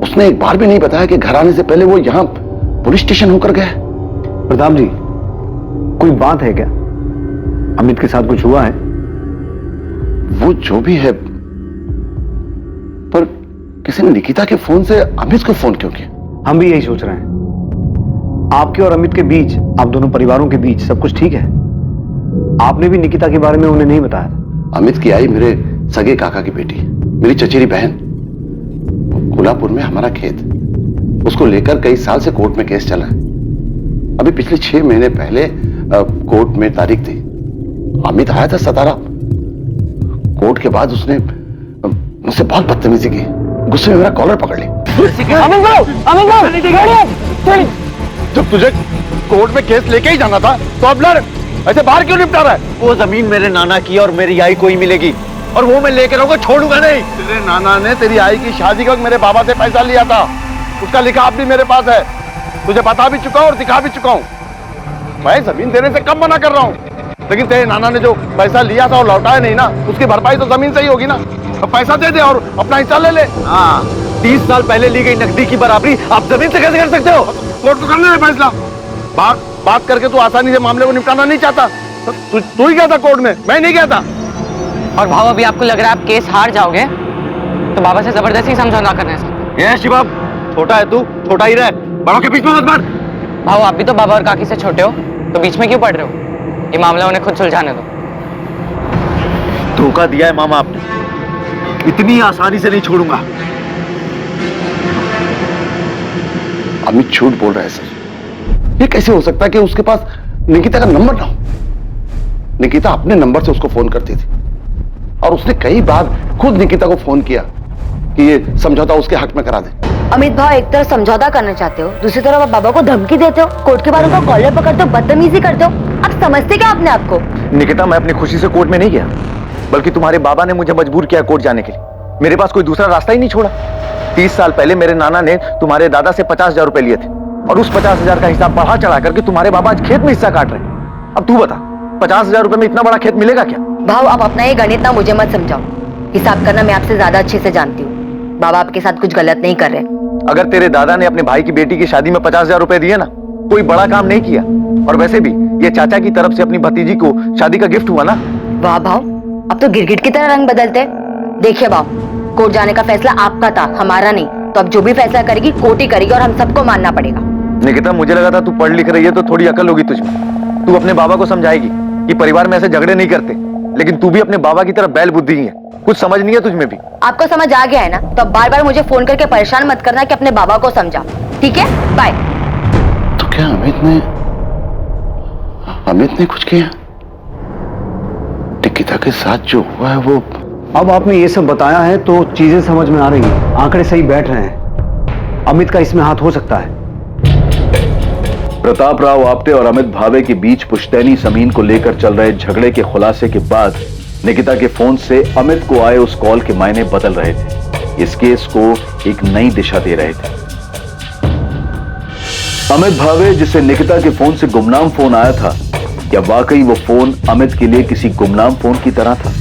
उसने एक बार भी नहीं बताया कि घर आने से पहले वो यहां पुलिस स्टेशन होकर गया। प्रताप जी, कोई बात है क्या? अमित के साथ कुछ हुआ है? वो जो भी है, पर किसी ने निकिता के फोन से अमित को फोन क्यों किया? हम भी यही सोच रहे हैं। आपके और अमित के बीच, आप दोनों परिवारों के बीच सब कुछ ठीक है? आपने भी निकिता के बारे में उन्हें नहीं बताया था? अमित की आई मेरे सगे काका की बेटी, मेरी चचेरी बहन। कोल्हापुर में हमारा खेत, उसको लेकर कई साल से कोर्ट में केस चला है। अभी पिछले 6 महीने पहले कोर्ट में तारीख थी। अमित आया था सतारा। कोर्ट के बाद उसने मुझसे बहुत बदतमीजी की, गुस्से में मेरा कॉलर पकड़ लिया। जब तुझे कोर्ट में केस लेके ही जाना था तो अब लड़, ऐसे बाहर क्यों निपटा रहा है? वो जमीन मेरे नाना की और मेरी आई को ही मिलेगी और वो मैं लेकर आऊंगा, छोड़ूंगा नहीं। तेरे नाना ने तेरी आई की शादी का मेरे बाबा से पैसा लिया था, उसका लिखा भी मेरे पास है। तुझे बता भी चुका हूं और दिखा भी चुका हूं। मैं जमीन देने से कम मना कर रहा हूं, लेकिन तेरे नाना ने जो पैसा लिया था और लौटाया नहीं ना, उसकी भरपाई तो जमीन से ही होगी ना। अब पैसा दे दे और अपना हिस्सा ले ले। हाँ, 30 साल पहले ली गई नकदी की बराबरी आप जमीन से कैसे कर सकते हो? कोर्ट को करने दे फैसला। बात करके तू आसानी से मामले को निपटाना नहीं चाहता। तू ही गया था कोर्ट में, मैं नहीं गया था। और भाव, अभी आपको लग रहा है आप केस हार जाओगे तो बाबा से जबरदस्ती समझौता करने से? ये शिवम, छोटा है तू, छोटा ही रह, बड़ों के बीच में मत बढ़। भाव, आप भी तो बाबा और काकी से छोटे हो, तो बीच में क्यों पड़ रहे हो? ये मामला उन्हें खुद सुलझाने दो। धोखा दिया है मामा आपने, इतनी आसानी से नहीं छोड़ूंगा। अमित झूठ बोल रहा है सर। ये कैसे हो सकता है कि उसके पास निकिता का नंबर ना हो? निकिता अपने नंबर से उसको फोन करती थी और उसने कई बार खुद निकिता को फोन किया कि ये समझौता उसके हक में करा दे। अमित भाव, एक तरफ समझौता करना चाहते हो, दूसरी तरफ आप बाबा को धमकी देते हो, कोर्ट के बाहर उनका कॉलर पकड़ते हो, बदतमीजी करते हो। आप समझते क्या अपने आप को? निकिता, मैं अपनी खुशी से कोर्ट में नहीं गया, बल्कि तुम्हारे बाबा ने मुझे मजबूर किया कोर्ट जाने के लिए। मेरे पास कोई दूसरा रास्ता ही नहीं छोड़ा। 30 साल पहले मेरे नाना ने तुम्हारे दादा से 50,000 रुपए लिए थे और उस 50,000 का हिसाब बढ़ा चढ़ा करके तुम्हारे बाबा आज खेत में हिस्सा काट रहे हैं। अब तू बता, 50,000 रुपए में इतना बड़ा खेत मिलेगा क्या? भाव, आप अपना ये गणित ना मुझे मत समझाओ। हिसाब करना मैं आपसे ज्यादा अच्छे से जानती हूँ। बाबा आपके साथ कुछ गलत नहीं कर रहे। अगर तेरे दादा ने अपने भाई की बेटी की शादी में 50,000 रुपए दिए ना, कोई बड़ा काम नहीं किया। और वैसे भी ये चाचा की तरफ से अपनी भतीजी को शादी का गिफ्ट हुआ ना। वाह भाव, अब तो गिरगिट की तरह रंग बदलते। देखिए भाव, कोर्ट जाने का फैसला आपका था, हमारा नहीं। तो अब जो भी फैसला करेगी कोर्ट ही करेगी और हम सबको मानना पड़ेगा। निकिता, मुझे लगा था तू पढ़ लिख रही है तो थोड़ी अकल होगी तुझमें। तू अपने बाबा को समझाएगी कि परिवार में ऐसे झगड़े नहीं करते, लेकिन तू भी अपने बाबा की तरह बैल बुद्धि ही है, कुछ समझ नहीं है तुझमें भी। आपको समझ आ गया है ना, तो अब बार बार मुझे फोन करके परेशान मत करना कि अपने बाबा को समझा। ठीक है, बाय। तो क्या अमित ने कुछ किया? निकिता के साथ जो हुआ है वो... अब आपने ये सब बताया है तो चीजें समझ में आ रही हैं, आंकड़े सही बैठ रहे हैं। अमित का इसमें हाथ हो सकता है। प्रताप राव आप्टे और अमित भावे के बीच पुश्तैनी जमीन को लेकर चल रहे झगड़े के खुलासे के बाद निकिता के फोन से अमित को आए उस कॉल के मायने बदल रहे थे, इस केस को एक नई दिशा दे रहे थे। अमित भावे, जिसे निकिता के फोन से गुमनाम फोन आया था, क्या वाकई वो फोन अमित के लिए किसी गुमनाम फोन की तरह था?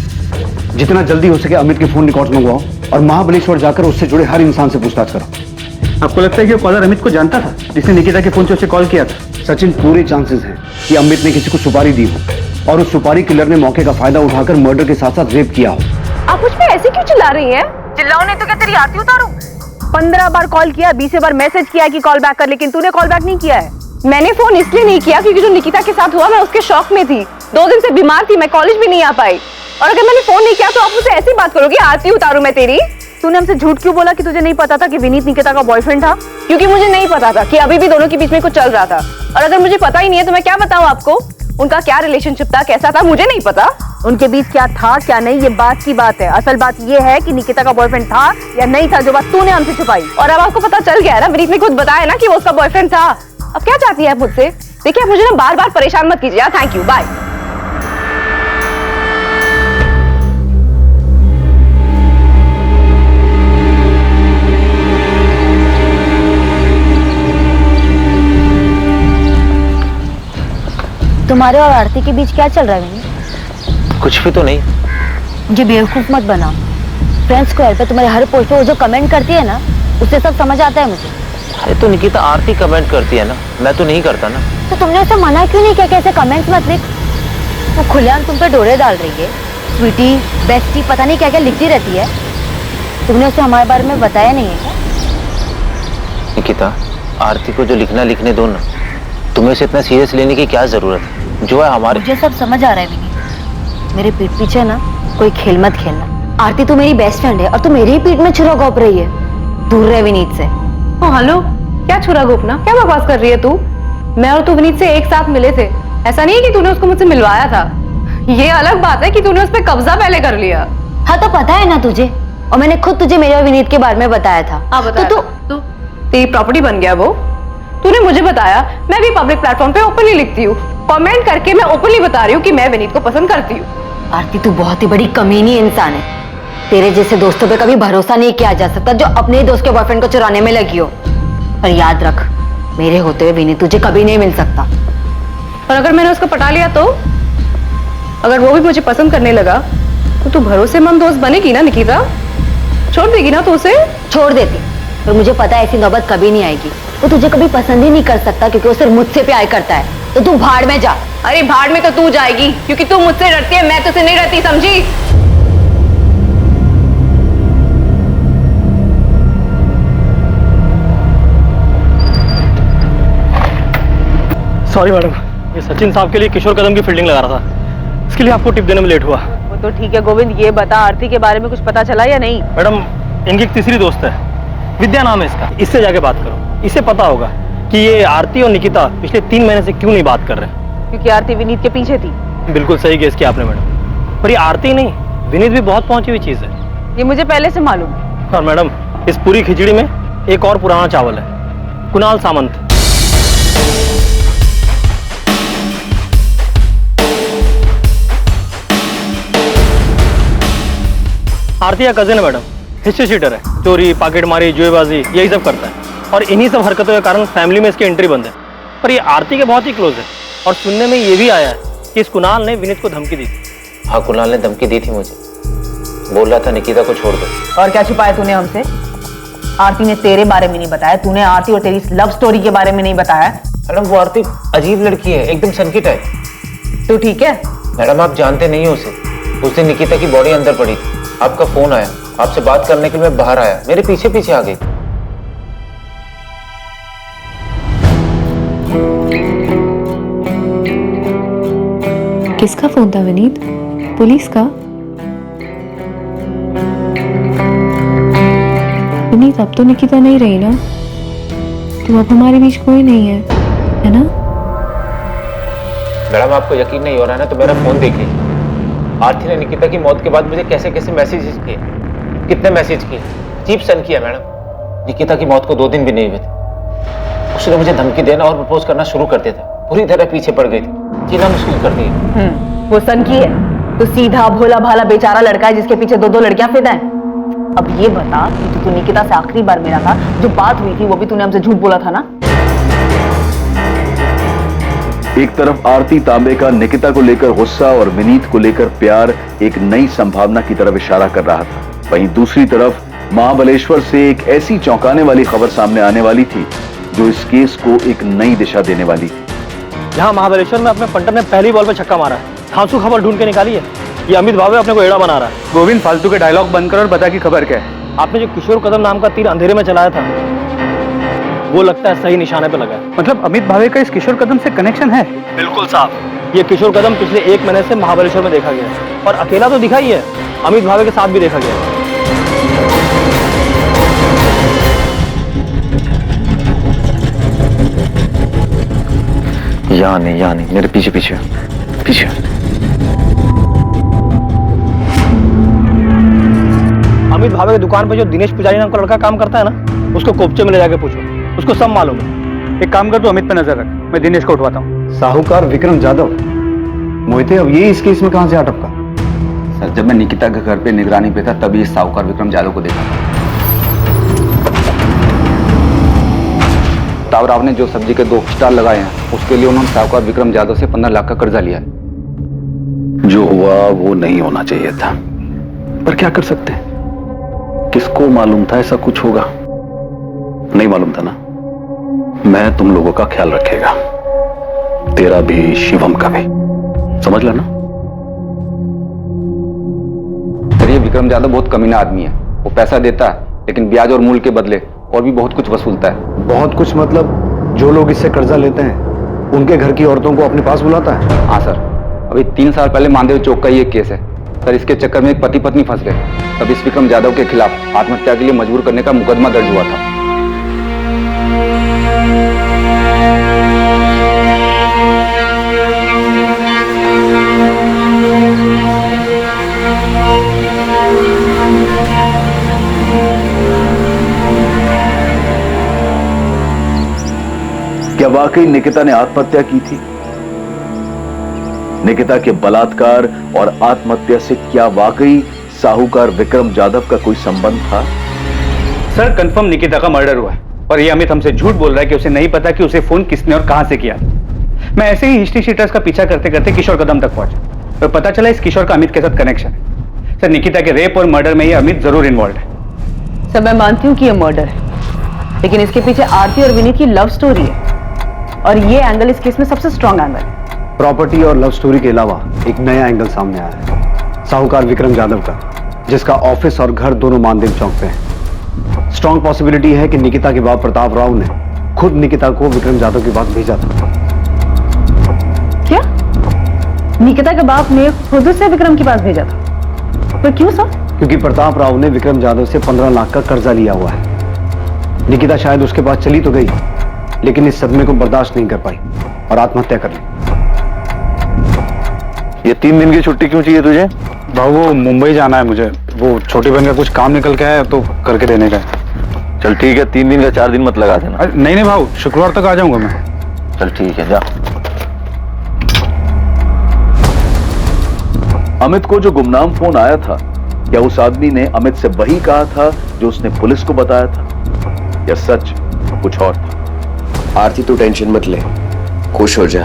जितना जल्दी हो सके अमित के फोन रिकॉर्ड मंगवाओ और महाबलेश्वर जाकर उससे जुड़े हर इंसान से पूछताछ करो। आपको लगता है कि वो कॉलर अमित को जानता था जिसने निकिता के फोन से उसे कॉल किया था? सचिन, पूरे चांसेस हैं कि अमित ने किसी को सुपारी दी हो और उस सुपारी किलर ने मौके का फायदा उठाकर मर्डर के साथ साथ रेप किया हो। आप मुझ पे ऐसे क्यों चिल्ला रही हैं? चिल्लाओ नहीं तो क्या तेरी आरती उतारूं? 15 बार कॉल किया, 20 बार मैसेज किया कि कॉल बैक कर, लेकिन तूने कॉल बैक नहीं किया है। मैंने फोन इसलिए नहीं किया क्योंकि जो निकिता के साथ हुआ मैं उसके शौक में थी। 2 दिन से बीमार थी, मैं कॉलेज भी नहीं आ पाई। और अगर मैंने फोन नहीं किया तो आप मुझसे ऐसी बात करोगे, आरती उतारू मैं तेरी। तूने हमसे झूठ क्यों बोला कि तुझे नहीं पता था कि विनीत निकिता का बॉयफ्रेंड था? क्योंकि मुझे नहीं पता था कि अभी भी दोनों के बीच में कुछ चल रहा था। और अगर मुझे पता ही नहीं है तो मैं क्या बताऊं आपको उनका क्या रिलेशनशिप था, कैसा था, मुझे नहीं पता। उनके बीच क्या था क्या नहीं ये बात की बात है। असल बात ये है कि निकिता का बॉयफ्रेंड था या नहीं था, जो बात तूने हमसे छुपाई। और अब आपको पता चल गया है ना, विनीत ने खुद बताया ना कि वो उसका बॉयफ्रेंड था। अब क्या चाहती है मुझसे? देखिए आप मुझे ना बार बार परेशान मत कीजिए। Thank you, bye. तुम्हारे और आरती के बीच क्या चल रहा है विनीत? कुछ भी तो नहीं। मुझे बेवकूफ मत बना। फ्रेंड्स को पे तुम्हारे हर पोस्ट पे वो जो कमेंट करती है ना, उससे सब समझ आता है मुझे। अरे तो निकिता आरती कमेंट करती है ना, मैं तो नहीं करता ना। तो तुमने उसे मना क्यों नहीं किया कि ऐसे कमेंट्स मत लिख? वो खुलेआम तुम पे डोरे डाल रही है। स्वीटी, बेस्टी, पता नहीं क्या क्या लिखती रहती है। तुमने उसे हमारे बारे में बताया नहीं है क्या? निकिता, आरती को जो लिखना लिखने दो ना, तुम्हें इसे इतना सीरियस लेने की क्या जरूरत है? जो है हमारे। मुझे सब समझ आ रहा है विनीत। मेरे पीठ पीछे ना कोई खेल मत खेलना। आरती तू मेरी बेस्ट फ्रेंड है और तू मेरी ही पीठ में छुरा घोंप रही है। दूर रहे विनीत से। हेलो, क्या छुरा घोंपना? क्या बकवास कर रही है तू? मैं और तू विनीत से एक साथ मिले थे। ऐसा नहीं है कि तूने उसको मुझसे मिलवाया था। ये अलग बात है कि तूने उस पर कब्जा पहले कर लिया। हाँ तो पता है ना तुझे, और मैंने खुद तुझे मेरे और विनीत के बारे में बताया था। हाँ बताया। तो तेरी प्रॉपर्टी बन गया वो? तूने मुझे बताया। मैं भी पब्लिक प्लेटफॉर्म पे ओपनली लिखती हूँ, कमेंट करके मैं ओपनली बता रही हूँ कि मैं विनीत को पसंद करती हूँ। आरती तू बहुत ही बड़ी कमीनी इंसान है। तेरे जैसे दोस्तों पे कभी भरोसा नहीं किया जा सकता जो अपने ही दोस्त के बॉयफ्रेंड को चुराने में लगी हो। पर याद रख, मेरे होते हुए विनीत तुझे कभी नहीं मिल सकता। और अगर मैंने उसको पटा लिया तो? अगर वो भी मुझे पसंद करने लगा तो तू भरोसेमंद दोस्त बनेगी ना निकिता? छोड़ देगी ना तू उसे? छोड़ देती, पर मुझे पता है ऐसी नौबत कभी नहीं आएगी। वो तुझे कभी पसंद ही नहीं कर सकता क्योंकि वो सिर्फ मुझसे प्यार करता है। तो तू भाड़ में जा। अरे भाड़ में तो तू जाएगी क्योंकि तू मुझसे डरती है, मैं तुझसे नहीं डरती, समझी? सॉरी मैडम, ये सचिन साहब के लिए किशोर कदम की फील्डिंग लगा रहा था, इसके लिए आपको टिप देने में लेट हुआ। वो तो ठीक है गोविंद, ये बता आरती के बारे में कुछ पता चला या नहीं? मैडम, इनकी एक तीसरी दोस्त है, विद्या नाम है इसका। इससे जाके बात करो, इसे पता होगा कि ये आरती और निकिता पिछले 3 महीने से क्यों नहीं बात कर रहे हैं। क्योंकि आरती विनीत के पीछे थी। बिल्कुल सही गेस किया आपने मैडम, पर ये आरती नहीं, विनीत भी बहुत पहुंची हुई चीज है। ये मुझे पहले से मालूम है। और मैडम, इस पूरी खिचड़ी में एक और पुराना चावल है, कुणाल सामंत। आरती का कजिन है मैडम, हिस्ट्री शीटर है, चोरी, पॉकेटमारी, जुएबाजी यही सब करता है। और इन्हीं सब हरकतों के कारण फैमिली में इसकी एंट्री बंद है। पर ये आरती के बहुत ही क्लोज है। और सुनने में ये भी आया है कि इस कुणाल ने विनीत को धमकी दी थी। हाँ, कुणाल ने धमकी दी थी मुझे, बोल रहा था निकिता को छोड़ दो। और क्या छुपाया तूने हमसे? आरती ने तेरे बारे में नहीं बताया, तूने आरती और तेरी लव स्टोरी के बारे में नहीं बताया। मैडम, वो आरती अजीब लड़की है, एकदम सनकी टाइप। तू ठीक है? मैडम, आप जानते नहीं हो उसे। उस दिन निकिता की बॉडी अंदर पड़ी थी, आपका फोन आया, आपसे बात करने के लिए मैं बाहर आया, मेरे पीछे पीछे आ गई। किसका फोन था विनीत? पुलिस का? विनीत, अब तो निकिता नहीं रही ना, तो अब हमारे बीच कोई नहीं है ना? मैडम, आपको यकीन नहीं हो रहा है ना, तो मेरा फोन देखिए। आरती ने निकिता की मौत के बाद मुझे कैसे कैसे मैसेजेस किए, कितने मैसेज किए, चीप सन किया मैडम। निकिता की मौत को 2 दिन भी नहीं हुए थे, उसने मुझे धमकी देना और प्रपोज करना शुरू कर दिया था। पूरी तरह पीछे पड़ गई थी, जीना मुश्किल कर दिया। वो सन की है तो सीधा भोला भाला बेचारा लड़का है जिसके पीछे 2-2 लड़कियां फिदा हैं। अब ये बता कि तू निकिता से आखिरी बार मिला था, जो बात हुई थी वो भी तूने हमसे झूठ बोला था ना? एक तरफ आरती तांबे का निकिता को लेकर गुस्सा और विनीत को लेकर प्यार एक नई संभावना की तरफ इशारा कर रहा था, वहीं दूसरी तरफ महाबलेश्वर से एक ऐसी चौंकाने वाली खबर सामने आने वाली थी जो इस केस को एक नई दिशा देने वाली थी। जहां महाबलेश्वर में अपने पंटर ने पहली बॉल पे छक्का मारा है, धांसू खबर ढूंढ के निकाली है, ये अमित भावे अपने को एड़ा बना रहा है। गोविंद, फालतू के डायलॉग बंद कर और बता की खबर क्या है। आपने जो किशोर कदम नाम का तीर अंधेरे में चलाया था, वो लगता है सही निशाने पे लगा है। मतलब अमित भावे का इस किशोर कदम से कनेक्शन है? बिल्कुल साहब। ये किशोर कदम पिछले 1 महीने से महाबलेश्वर में देखा गया है, और अकेला तो दिखा ही है, अमित भावे के साथ भी देखा गया है। यहाँ नहीं, मेरे पीछे पीछे पीछे। अमित भावे की दुकान पे जो दिनेश पुजारी नाम का लड़का काम करता है ना, उसको कोपचे में ले जाके पूछो, उसको सब मालूम है। एक काम कर, तू अमित पे नजर रख, मैं दिनेश को उठवाता हूँ। साहूकार विक्रम जादव, मोहिते अब ये इस केस में कहां से आ टपका? सर, जब मैं निकिता के घर पे निगरानी पे था तभी इस साहूकार विक्रम जादव को देखा था। तावराव ने जो सब्जी के 2 स्टॉल लगाए हैं, उसके लिए उन्होंने साहूकार विक्रम जादव से 15 लाख का कर्जा लिया है। जो हुआ वो नहीं होना चाहिए था, पर क्या कर सकते हैं? किसको मालूम था ऐसा कुछ होगा? नहीं मालूम था ना। मैं तुम लोगों का ख्याल रखेगा, तेरा भी शिवम का भी, समझ लेना। सर, ये विक्रम जादव बहुत कमीना आदमी है। वो पैसा देता है लेकिन ब्याज और मूल के बदले और भी बहुत कुछ वसूलता है। बहुत कुछ मतलब जो लोग इससे कर्जा लेते हैं उनके घर की औरतों को अपने पास बुलाता है? हाँ सर, अभी 3 साल पहले मानदेव चौक का ये केस है सर। इसके चक्कर में एक पति पत्नी फंस गए, तब इस विक्रम जादव के खिलाफ आत्महत्या के लिए मजबूर करने का मुकदमा दर्ज हुआ था। क्या वाकई निकिता ने आत्महत्या की थी? निकिता के बलात्कार और आत्महत्या से क्या वाकई साहूकार विक्रम जादव का कोई संबंध था? सर, कंफर्म निकिता का मर्डर हुआ है, और ये अमित हमसे झूठ बोल रहा है कि उसे नहीं पता कि उसे फोन किसने और कहां से किया। मैं ऐसे ही हिस्ट्री शीटर्स का पीछा करते करते किशोर कदम तक पहुंचा और पता चला इस किशोर का अमित के साथ कनेक्शन है। सर, निकिता के रेप और मर्डर में ये अमित जरूर इन्वॉल्व है। सर, मैं मानती हूँ कि ये मर्डर है, लेकिन इसके पीछे आरती और विनीत की लव स्टोरी है, और ये एंगल इस केस में सबसे स्ट्रॉन्ग एंगल है। प्रॉपर्टी और लव स्टोरी के अलावा एक नया एंगल सामने आया है, साहूकार विक्रम जादव का, जिसका ऑफिस और घर दोनों मानदेव चौक पे है। स्ट्रॉन्ग पॉसिबिलिटी है कि निकिता के बाप प्रताप राव ने खुद निकिता को विक्रम जादव के पास भेजा था। क्या? निकिता के बाप ने खुद से विक्रम के पास भेजा था? पर क्यों सर? क्योंकि प्रताप राव ने विक्रम जादव से 15 लाख का कर्जा लिया हुआ है। निकिता शायद उसके पास चली तो गई, लेकिन इस सदमे को बर्दाश्त नहीं कर पाई और आत्महत्या कर ली। ये 3 दिन की छुट्टी क्यों चाहिए तुझे? भाऊ, वो मुंबई जाना है मुझे, वो छोटी बहन का कुछ काम निकल के आया तो करके देने का है। चल ठीक है, 3 दिन का 4 दिन मत लगा देना। नहीं भाऊ, शुक्रवार तक आ जाऊंगा मैं। चल ठीक है, जा। अमित को जो गुमनाम फोन आया था, क्या उस आदमी ने अमित से वही कहा था जो उसने पुलिस को बताया था, या सच कुछ और था? आरती, तू टेंशन मत ले, खुश हो जा।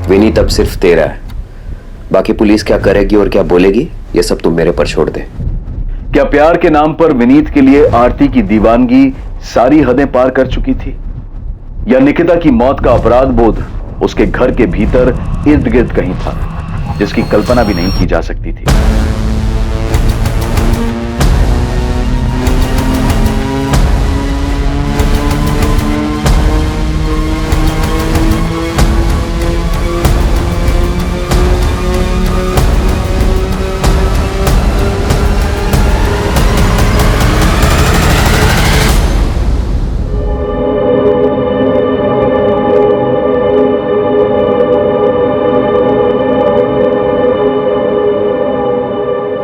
विनीत अब सिर्फ तेरा है, बाकी पुलिस क्या करेगी और क्या बोलेगी ये सब तुम मेरे पर छोड़ दे। क्या प्यार के नाम पर विनीत के लिए आरती की दीवानगी सारी हदें पार कर चुकी थी, या निकिता की मौत का अपराध बोध उसके घर के भीतर इर्द गिर्द कहीं था, जिसकी कल्पना भी नहीं की जा सकती थी?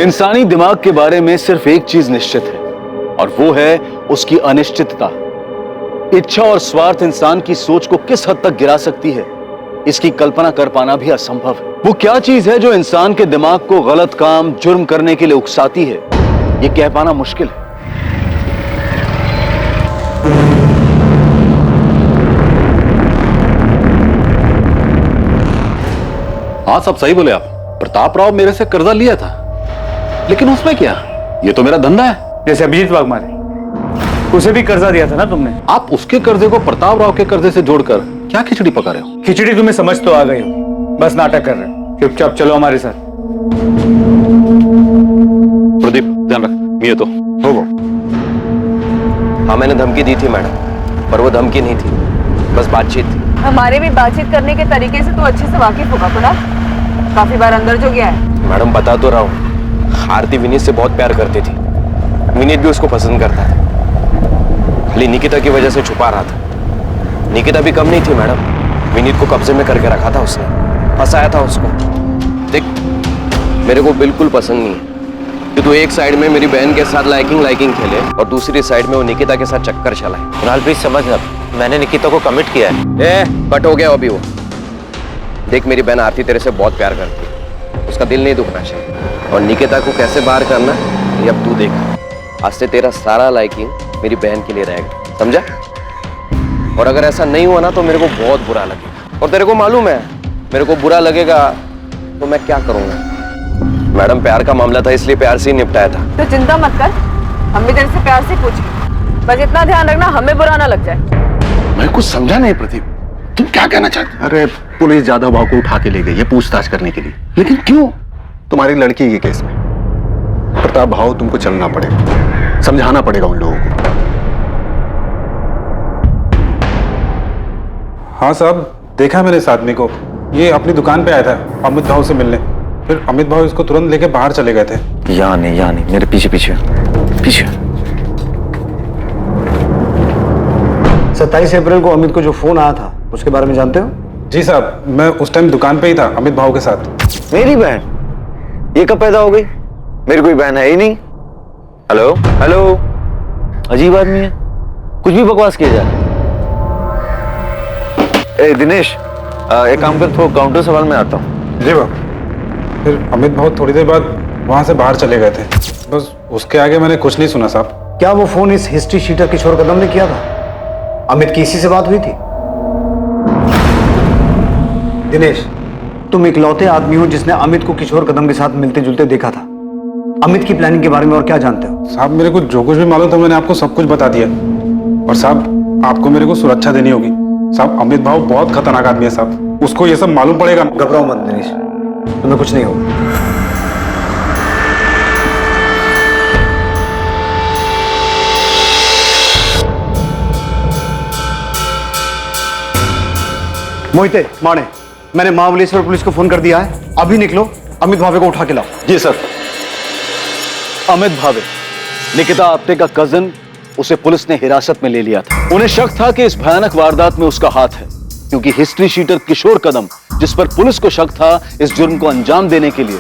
इंसानी दिमाग के बारे में सिर्फ एक चीज निश्चित है, और वो है उसकी अनिश्चितता। इच्छा और स्वार्थ इंसान की सोच को किस हद तक गिरा सकती है, इसकी कल्पना कर पाना भी असंभव है। वो क्या चीज है जो इंसान के दिमाग को गलत काम, जुर्म करने के लिए उकसाती है, ये कह पाना मुश्किल है। हाँ, सब सही बोले आप। प्रताप राव मेरे से कर्जा लिया था, लेकिन उसमें क्या, ये तो मेरा धंधा है। जैसे अभिजीत वाघमारे, उसे भी कर्जा दिया था ना तुमने। आप उसके कर्जे को प्रताप राव के कर्जे से जोड़कर क्या खिचड़ी पका रहे हो? खिचड़ी तुम्हें समझ तो आ गई हो, बस नाटक कर रहे हो। चुपचाप चलो हमारे साथ। प्रदीप, ध्यान रख, ये तो हो। हाँ मैंने धमकी दी थी मैडम, पर वो धमकी नहीं थी, बस बातचीत थी। हमारे भी बातचीत करने के तरीके से तू अच्छे से वाकिफ होगा कुणाल। काफी बार अंदर जो गया है। मैडम बता तो रहा हूँ, आरती विनीत से बहुत प्यार करती थी, विनीत भी उसको पसंद करता था, खाली निकिता की वजह से छुपा रहा था। निकिता भी कम नहीं थी मैडम, विनीत को कब्जे में करके रखा था उसने, फंसाया था उसको। देख मेरे को बिल्कुल पसंद नहीं है कि तू एक साइड में मेरी बहन के साथ लाइकिंग खेले और दूसरी साइड में वो निकिता के साथ चक्कर चलाए। कुणाल प्लीज समझ ना, मैंने निकिता को कमिट किया है। बट हो गया अभी वो। देख मेरी बहन आरती तेरे से बहुत प्यार करती है, उसका दिल नहीं दुखना चाहिए, और निकिता को कैसे बाहर करना ये अब तू देख। आज से तेरा सारा लाइकिंग मेरी बहन के लिए रहेगा, समझा? और अगर ऐसा नहीं हुआ ना तो मेरे को बहुत बुरा लगेगा, और तेरे को मालूम है मेरे को बुरा लगेगा तो मैं क्या करूंगा। मैडम प्यार का मामला था इसलिए प्यार से ही निपटाया था। तो चिंता मत कर, हम भी तेरे से प्यार से पूछेंगे, बस इतना ध्यान रखना हमें बुरा ना लग जाए। मैं कुछ समझा नहीं प्रदीप, तुम क्या कहना चाहते? अरे पुलिस जादव भाव को उठा के ले गई है पूछताछ करने के लिए। लेकिन क्यों? तुम्हारी लड़की के केस में प्रताप भाव तुमको चलना पड़ेगा, समझाना पड़ेगा उन लोगों को। हाँ साहब, देखा मैंने इस आदमी को, ये अपनी दुकान पे आया था अमित भाव से मिलने, फिर अमित भाव इसको तुरंत लेके बाहर चले गए थे। यहाँ नहीं मेरे पीछे 27 अप्रैल को अमित को जो फोन आया था उसके बारे में जानते हो? जी साहब, मैं उस टाइम दुकान पे ही था अमित भाव के साथ। मेरी बहन ये कब पैदा हो गई? मेरी कोई बहन है ही नहीं। हेलो, अजीब आदमी है, कुछ भी बकवास किया जा रहा है। दिनेश एक काम कर, थोड़ा काउंटर सवाल में आता हूँ। जी बाब। फिर अमित भाव थोड़ी देर बाद वहां से बाहर चले गए थे, बस उसके आगे मैंने कुछ नहीं सुना साहब। क्या वो फोन इस हिस्ट्री शीटर किशोर कदम ने किया था? अमित की इसी से बात हुई थी? दिनेश, तुम इकलौते आदमी हो जिसने अमित को किशोर कदम के साथ मिलते जुलते देखा था। अमित की प्लानिंग के बारे में और क्या जानते हो? साहब मेरे को जो कुछ भी मालूम था मैंने आपको सब कुछ बता दिया, और साहब आपको मेरे को सुरक्षा देनी होगी। साहब अमित भाव बहुत खतरनाक आदमी है साहब, उसको ये सब मालूम पड़ेगा। घबराओ मत दिनेश, तुम्हें कुछ नहीं होगा। मोहिते, माने, मैंने महाबलेश्वर पुलिस को फोन कर दिया है, अभी निकलो, अमित भावे को उठा के लाओ। जी सर। अमित भावे, निकिता आप्टे का कजन, उसे पुलिस ने हिरासत में ले लिया था। उन्हें शक था कि इस भयानक वारदात में उसका हाथ है, क्योंकि हिस्ट्री शीटर किशोर कदम, जिस पर पुलिस को शक था, इस जुर्म को अंजाम देने के लिए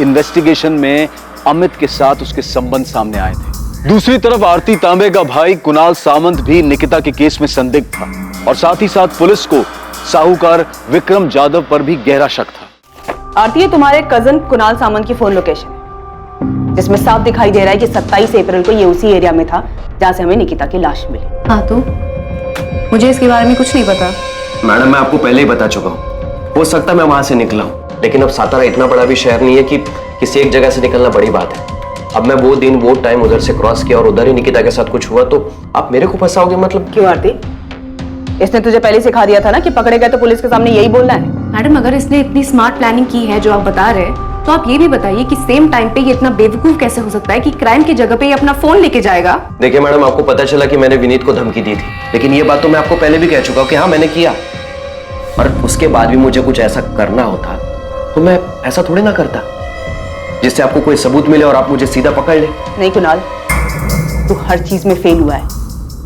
इन्वेस्टिगेशन में अमित के साथ उसके संबंध सामने आए थे। दूसरी तरफ आरती तांबे का भाई कुणाल सामंत भी निकिता के केस में संदिग्ध था, और साथ ही साथ पुलिस को साहूकार विक्रम जाधव पर भी गहरा शक था। आरती, ये तुम्हारे कजन कुणाल सामंत की फोन लोकेशन है, जिसमें साफ दिखाई दे रहा है कि 27 अप्रैल को ये उसी एरिया में था जहां से हमें निकिता की लाश मिली। हाँ, तो मुझे इसके बारे में कुछ नहीं पता। मैडम मैं आपको पहले ही बता चुका हूँ, हो सकता मैं वहां से निकला हूँ, लेकिन अब सातारा इतना बड़ा भी शहर नहीं है कि किसी एक जगह से निकलना बड़ी बात है। अब मैं वो दिन वो टाइम उधर से क्रॉस किया और उधर ही निकिता के साथ कुछ हुआ तो आप मेरे को फंसाओगे? मतलब क्यों आरती, इसने तुझे पहले सिखा दिया था ना कि पकड़े गए तो पुलिस के सामने यही बोलना है। मैडम, अगर इसने इतनी स्मार्ट प्लानिंग की है जो आप बता रहे हैं, तो आप ये भी बताइए कि सेम टाइम पे ये इतना बेवकूफ कैसे हो सकता है कि क्राइम की जगह पे ये अपना फोन लेके जाएगा। देखिए मैडम, आपको पता चला कि मैंने विनीत को धमकी दी थी, लेकिन ये बात तो मैं आपको पहले भी कह चुका हूँ कि हाँ मैंने किया, और उसके बाद भी मुझे कुछ ऐसा करना होता तो मैं ऐसा थोड़ी ना करता जिससे आपको कोई सबूत मिले और आप मुझे सीधा पकड़ ले। नहीं कुणाल, तू हर चीज में फेल हुआ है।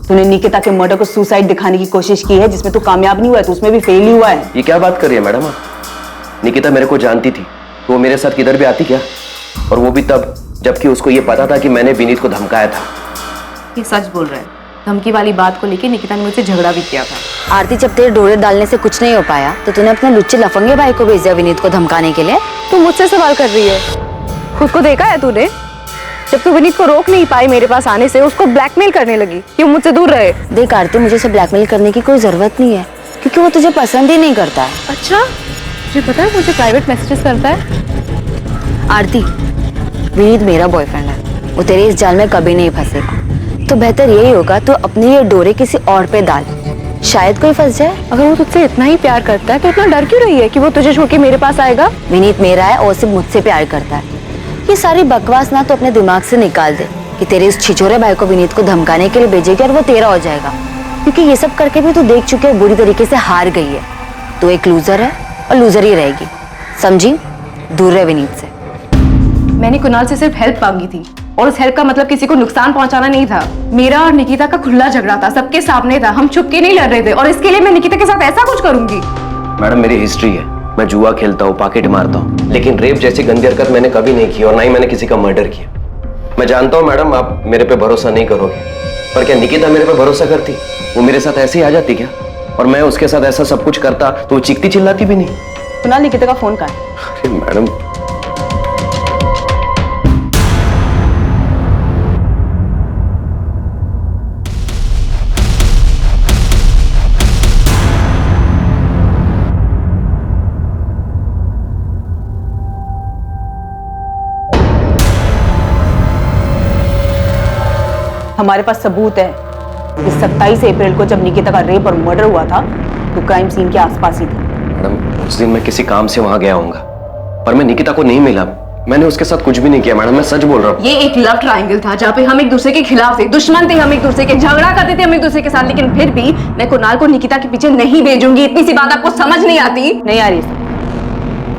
तूने निकिता के मर्डर को सुसाइड दिखाने की कोशिश की है, जिसमें तू कामयाब नहीं हुआ है, तो उसमें भी फेल ही हुआ है। ये क्या बात कर रही है मैडम आप? निकिता मेरे को जानती थी तो वो मेरे साथ किधर भी आती क्या, और वो भी तब जबकि उसको ये पता था कि मैंने विनीत को धमकाया था। ये सच बोल रहा है, धमकी वाली बात को लेके निकिता ने मुझसे झगड़ा भी किया था। आरती, जब तेरे डोरे डालने से कुछ नहीं हो पाया तो तूने अपने लुच्चे लफंगे भाई को भेजा विनीत को धमकाने के लिए। तू मुझसे सवाल कर रही है? खुद को देखा है तूने? जब तू विनीत को रोक नहीं पाई मेरे पास आने से, उसको ब्लैकमेल करने लगी कि वो मुझसे दूर रहे। देख आरती, मुझे उसे ब्लैकमेल करने की कोई जरूरत नहीं है, क्योंकि वो तुझे पसंद ही नहीं करता है। अच्छा, तुझे पता है मुझे प्राइवेट मैसेजेस करता है? आरती, विनीत मेरा बॉयफ्रेंड है, वो तेरे इस जाल में कभी नहीं फंसेगा, तो बेहतर यही होगा तो अपने ये डोरे किसी और पे डाल, शायद कोई फंस जाए। अगर वो तुझसे इतना ही प्यार करता है तो इतना डर क्यों रही है कि वो तुझे छोड़ के मेरे पास आएगा? विनीत मेरा है और सिर्फ मुझसे प्यार करता है। ये सारी बकवास ना तो अपने दिमाग से निकाल दे, कि तेरे इस छिछोरे भाई को विनीत को धमकाने के लिए भेजेगी और वो तेरा हो जाएगा, क्योंकि ये सब करके भी तू देख चुके है बुरी तरीके से हार गई है। तू एक लूजर है और लूजर ही रहेगी, समझी? दूर रहे विनीत से। मैंने कुणाल से सिर्फ हेल्प मांगी थी और उस हेल्प का मतलब किसी को नुकसान पहुंचाना नहीं था। मेरा और निकिता का खुला झगड़ा था, सबके सामने था, हम छुप के नहीं लड़ रहे थे और इसके लिए मैं निकिता के साथ ऐसा कुछ करूंगी? मैडम मेरी हिस्ट्री है, मैं जुआ खेलता हूँ, पॉकेट मारता हूँ, लेकिन रेप जैसी गंदी हरकत मैंने कभी नहीं की और ना ही मैंने किसी का मर्डर किया। मैं जानता हूँ मैडम आप मेरे पे भरोसा नहीं करोगे, पर क्या निकिता मेरे पे भरोसा करती? वो मेरे साथ ऐसे ही आ जाती क्या? और मैं उसके साथ ऐसा सब कुछ करता तो वो चीखती चिल्लाती भी नहीं। कुणाल, निकिता का फोन कहाँ है? अरे मैडम हमारे पास सबूत है कि 27 अप्रैल को जब निकिता का रेप और मर्डर हुआ था तो क्राइम सीन के आसपास ही थी। मैडम उस दिन मैं किसी काम से वहां गया होऊंगा, पर मैं निकिता को नहीं मिला। मैंने उसके साथ कुछ भी नहीं किया मैडम, मैं सच बोल रहा हूँ। ये एक लव ट्रायंगल था जहाँ पे हम एक दूसरे के खिलाफ थे, दुश्मन थे, हम एक दूसरे के झगड़ा करते थे हम एक दूसरे के साथ, लेकिन फिर भी मैं कुणाल को निकिता के पीछे नहीं भेजूंगी। इतनी सी बात आपको समझ नहीं आती? नहीं आ रही,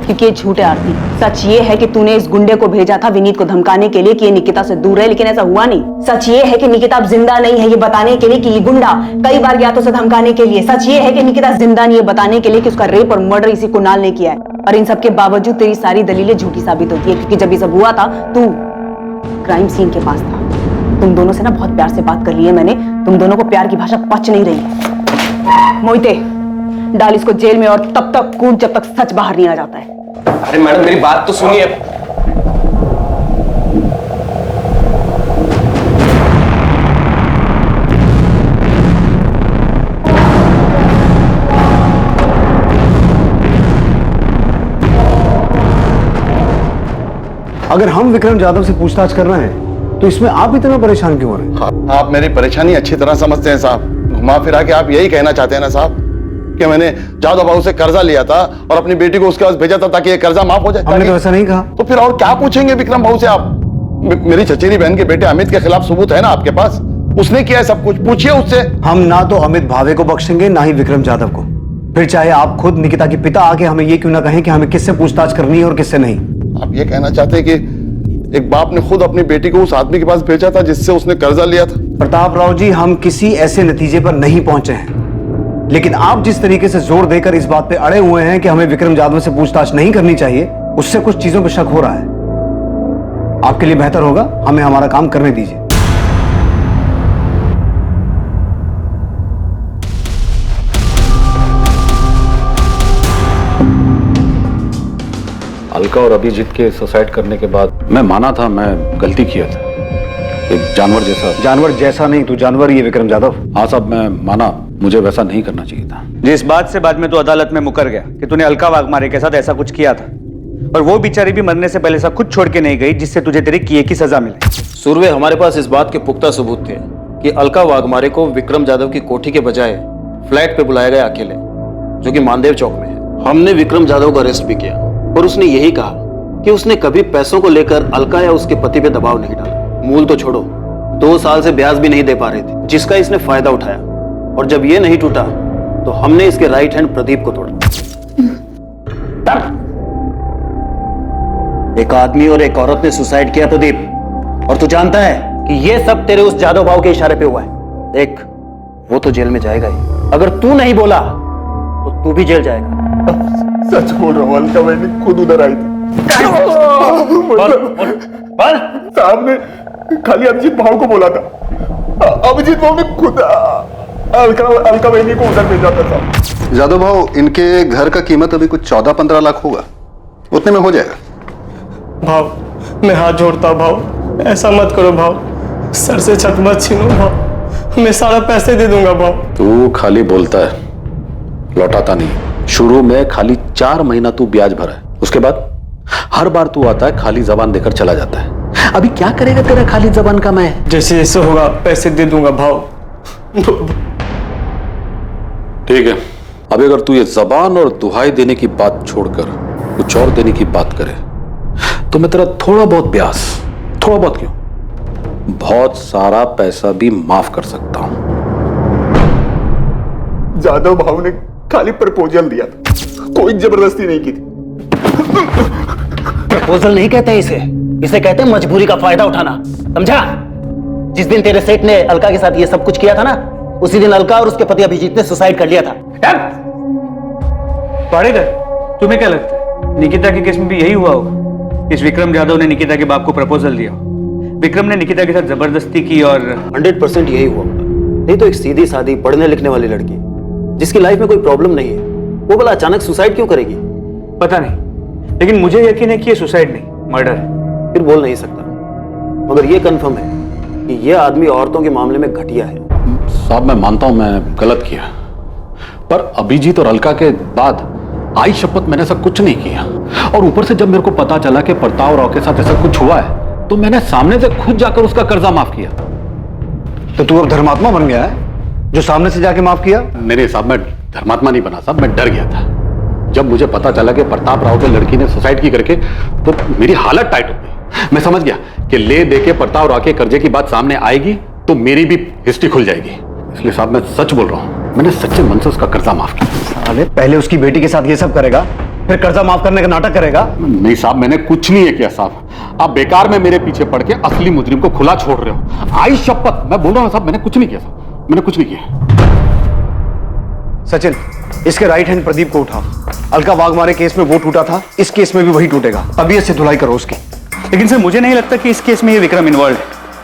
क्योंकि ये झूठ है आरती। सच ये है कि तूने इस गुंडे को भेजा था विनीत को धमकाने के लिए कि ये निकिता से दूर है, लेकिन ऐसा हुआ नहीं। सच ये है कि निकिता अब जिंदा नहीं है, ये बताने के लिए कि ये गुंडा कई बार गया तो उसे धमकाने के लिए। सच ये है कि निकिता जिंदा नहीं है, बताने के लिए कि उसका रेप और मर्डर इसी कुणाल ने किया है। और इन सब के बावजूद तेरी सारी दलीलें झूठी साबित होती है, क्योंकि जब ये सब हुआ था तू क्राइम सीन के पास था। तुम दोनों से ना बहुत प्यार से बात कर ली है मैंने, तुम दोनों को प्यार की भाषा पच नहीं रही। मोहिते, डाल इसको जेल में और तब तक कूद जब तक सच बाहर नहीं आ जाता है। अरे मैडम मेरी बात तो सुनिए। अगर हम विक्रम जाधव से पूछताछ कर रहे हैं तो इसमें आप इतना परेशान क्यों हो रहे हैं? आप मेरी परेशानी अच्छी तरह समझते हैं साहब। घुमा फिरा के आप यही कहना चाहते हैं ना साहब कि मैंने जादव बाबू से कर्जा लिया था और अपनी बेटी को उसके पास भेजा था ताकि ये कर्जा माफ हो जाए। हमने तो ऐसा नहीं कहा। तो फिर और क्या पूछेंगे विक्रम बाबू से आप? मेरी चचेरी बहन के बेटे अमित के खिलाफ सबूत है ना आपके पास, उसने किया है सब कुछ, पूछिए उससे। हम ना तो अमित भावे को बख्शेंगे ना ही विक्रम जाधव को, फिर चाहे आप खुद निकिता के पिता आके हमें ये क्यों ना कहें कि हमें किससे पूछताछ करनी है और किससे नहीं। आप ये कहना चाहते हैं कि एक बाप ने खुद अपनी बेटी को उस आदमी के पास भेजा था जिससे उसने कर्जा लिया था? प्रताप राव जी, हम किसी ऐसे नतीजे पर नहीं पहुंचे हैं, लेकिन आप जिस तरीके से जोर देकर इस बात पे अड़े हुए हैं कि हमें विक्रम जाधव से पूछताछ नहीं करनी चाहिए, उससे कुछ चीजों पर शक हो रहा है। आपके लिए बेहतर होगा हमें हमारा काम करने दीजिए। अलका और अभिजीत के सुसाइड करने के बाद मैं माना था मैं गलती किया था, एक जानवर जैसा। जानवर जैसा नहीं, तू जानवर ही है विक्रम जाधव। हाँ साहब, मैं माना मुझे वैसा नहीं करना चाहिए था। जिस बात से बाद में तो अदालत में मुकर गया कि तूने अलका वाघमारे के साथ ऐसा कुछ किया था, और वो बेचारी भी मरने से पहले सब कुछ छोड़ के नहीं गई जिससे तुझे तेरे किए की सजा मिले। सुरवे, हमारे पास इस बात के पुख्ता सबूत थे कि अलका वाघमारे को विक्रम जाधव की कोठी के बजाय फ्लैट पे बुलाया गया अकेले, जो कि मानदेव चौक में है। हमने विक्रम जाधव को अरेस्ट भी किया और उसने यही कहा कि उसने कभी पैसों को लेकर अलका या उसके पति पे दबाव नहीं डाला। मूल तो छोड़ो, 2 साल से ब्याज भी नहीं दे पा रहे थे, जिसका इसने फायदा उठाया, और जब ये नहीं टूटा तो हमने इसके राइट हैंड प्रदीप को तोड़ा। एक आदमी और एक औरत ने सुसाइड किया प्रदीप, और तू जानता है कि ये सब तेरे उस जादव भाव के इशारे पे हुआ है। देख, वो तो जेल में जाएगा ही, अगर तू नहीं बोला तो तू भी जेल जाएगा। सच बोल रहा हूँ, अलका बहन खुद उधर आई थी। साहब ने खाली अभिजीत भाव को बोला था, अभिजीत भाव ने खुद अलका बहनी को उधर भेजा था। जादव भाव, इनके घर का कीमत अभी कुछ 14-15 लाख होगा, उतने में हो जाएगा। भाव, मैं हाथ जोड़ता भाव, ऐसा मत करो भाव, सर से छत मत छीनो भाव, मैं सारा पैसे दे दूंगा भाव। तू खाली बोलता है, लौटाता नहीं। शुरू में खाली 4 महीना तू ब्याज भरा है, उसके बाद हर बार तू आता है खाली जबान देकर चला जाता है। अभी क्या करेगा तेरा खाली जबान का मैं? जैसे जैसे होगा पैसे दे दूंगा भाव। ठीक है, अभी अगर तू ये जबान और दुहाई देने की बात छोड़कर कुछ और देने की बात करे तो मैं तेरा थोड़ा बहुत ब्याज, थोड़ा बहुत क्यों, बहुत सारा पैसा भी माफ कर सकता हूं। जादव भाव ने खाली प्रपोजल दिया था, कोई जबरदस्ती नहीं की थी। प्रपोजल नहीं कहते इसे, इसे कहते हैं मजबूरी का फायदा उठाना, समझा? जिस दिन तेरे सेठ ने अलका के साथ ये सब कुछ किया था ना, उसी दिन अलका और उसके पति अभिजीत ने सुसाइड कर लिया था। पाड़ेकर, तुम्हें क्या लगता है निकिता के केस में भी यही हुआ होगा? इस विक्रम जाधव ने निकिता के बाप को प्रपोजल दिया, विक्रम ने निकिता के साथ जबरदस्ती की और 100% यही हुआ होगा। नहीं तो एक सीधी सादी पढ़ने लिखने वाली लड़की जिसकी लाइफ में कोई प्रॉब्लम नहीं है, वो भला अचानक सुसाइड क्यों करेगी? पता नहीं, लेकिन मुझे यकीन है कि ये सुसाइड नहीं, मर्डर है। फिर बोल नहीं सकता, मगर ये कंफर्म है कि ये आदमी औरतों के मामले में घटिया है। साहब मैं मानता हूं मैं गलत किया, पर अभिजीत और अलका के बाद आई शपथ मैंने ऐसा कुछ नहीं किया। और ऊपर से जब मेरे को पता चला कि प्रताप राव के साथ ऐसा कुछ हुआ है, तो मैंने सामने से खुद जाकर उसका कर्जा माफ किया। तो तू अब धर्मात्मा बन गया है जो सामने से जाके माफ किया? नहीं साहब, मैं धर्मात्मा नहीं बना साहब, मैं डर गया था। जब मुझे पता चला कि प्रताप राव के लड़की ने सुसाइड की करके, तो मेरी हालत टाइट हो गई। मैं समझ गया कि ले दे के प्रताप राव के कर्जे की बात सामने आएगी तो मेरी भी हिस्ट्री खुल जाएगी। इसलिए साहब मैं सच बोल रहा हूं, मैंने सच्चे मन से उसका कर्जा माफ किया। साले पहले उसकी बेटी के साथ ये सब करेगा, फिर कर्जा माफ करने का नाटक करेगा? नहीं साहब, मैंने कुछ नहीं किया साहब। आप बेकार में मेरे पीछे पड़ के असली मुजरिम को खुला छोड़ रहे हो। आई शपथ मैं बोल रहा हूं साहब, मैंने कुछ नहीं किया साहब, मैंने कुछ नहीं किया। सचिन, इसके राइट हैंड प्रदीप को उठाओ। अलका वाघमारे केस में वो टूटा था, इस केस में भी वही टूटेगा। अभी इससे धुलाई करो उसकी। लेकिन सर मुझे नहीं लगता कि इस केस में ये विक्रम इन्वॉल्व है।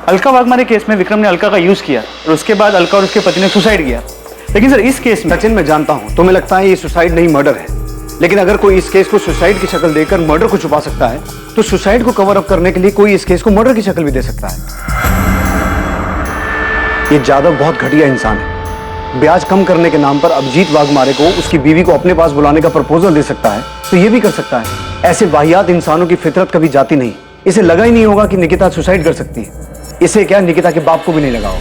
अलका वाघमारे केस में विक्रम ने अलका का यूज किया और उसके बाद अलका और उसके पति ने सुसाइड किया। लेकिन सर इस केस में, सचिन मैं जानता हूं तुम्हें लगता है ये सुसाइड नहीं मर्डर है, लेकिन अगर कोई इस केस को सुसाइड की शक्ल देकर मर्डर को छुपा सकता है, तो सुसाइड को कवर अप करने के लिए कोई इस केस को मर्डर की शक्ल भी दे सकता है। ये जादव बहुत घटिया इंसान है। ब्याज कम करने के नाम पर अभिजीत वाघमारे को उसकी बीवी को अपने पास बुलाने का प्रपोजल दे सकता है, तो ये भी कर सकता है। ऐसे वाहियात इंसानों की फितरत कभी जाती नहीं। इसे लगा ही नहीं होगा कि निकिता सुसाइड कर सकती है। इसे क्या निकिता के बाप को भी नहीं लगा हो।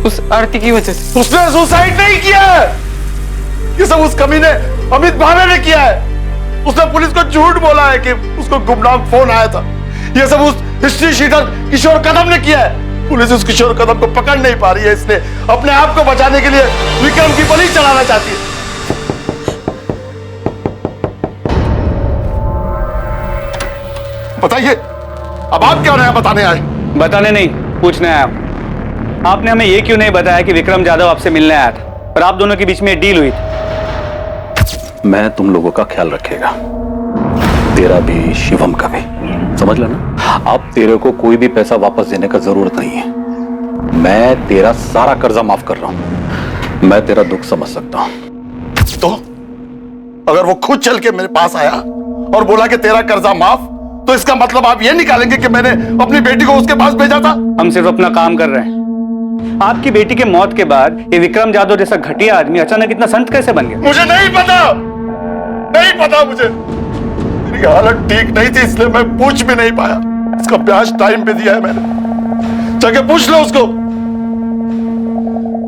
उस आरती की वजह से उसने सुसाइड नहीं किया है, ये सब उस कमीने अमित भावे ने किया है। उसने पुलिस को झूठ बोला है कि उसको गुमनाम फोन आया था। ये सब उस हिस्ट्री शीटर किशोर कदम ने किया है। पुलिस उस किशोर कदम को पकड़ नहीं पा रही है, इसलिए अपने आप को बचाने के लिए विक्रम की बलि चढ़ाना चाहती है। बताइए अब आप क्या नया बताने आए? बताने नहीं, पूछने आया हूं। आपने हमें ये क्यों नहीं बताया कि विक्रम जाधव आपसे मिलने आया था और आप दोनों के बीच में डील हुई थी? मैं तुम लोगों का ख्याल रखेगा, तेरा भी शिवम का भी, समझ लेना। अब तेरे को कोई भी पैसा वापस देने का जरूरत नहीं है। मैं तेरा सारा कर्जा माफ कर रहा हूं। मैं तेरा दुख समझ सकता हूं। तो अगर वो खुद चल के मेरे पास आया और बोला कि तेरा कर्जा माफ, तो इसका मतलब आप ये निकालेंगे कि मैंने अपनी बेटी को उसके पास भेजा था? हम सिर्फ अपना काम कर रहे हैं। आपकी बेटी के मौत के बाद ये विक्रम जाधव जैसा घटिया आदमी अचानक इतना संत कैसे बन गया? मुझे नहीं पता, नहीं पता मुझे। मेरी हालत ठीक नहीं थी, इसलिए मैं पूछ भी नहीं पाया। इसका ब्याज टाइम पे दिया है मैंने, जाके पूछ लो उसको।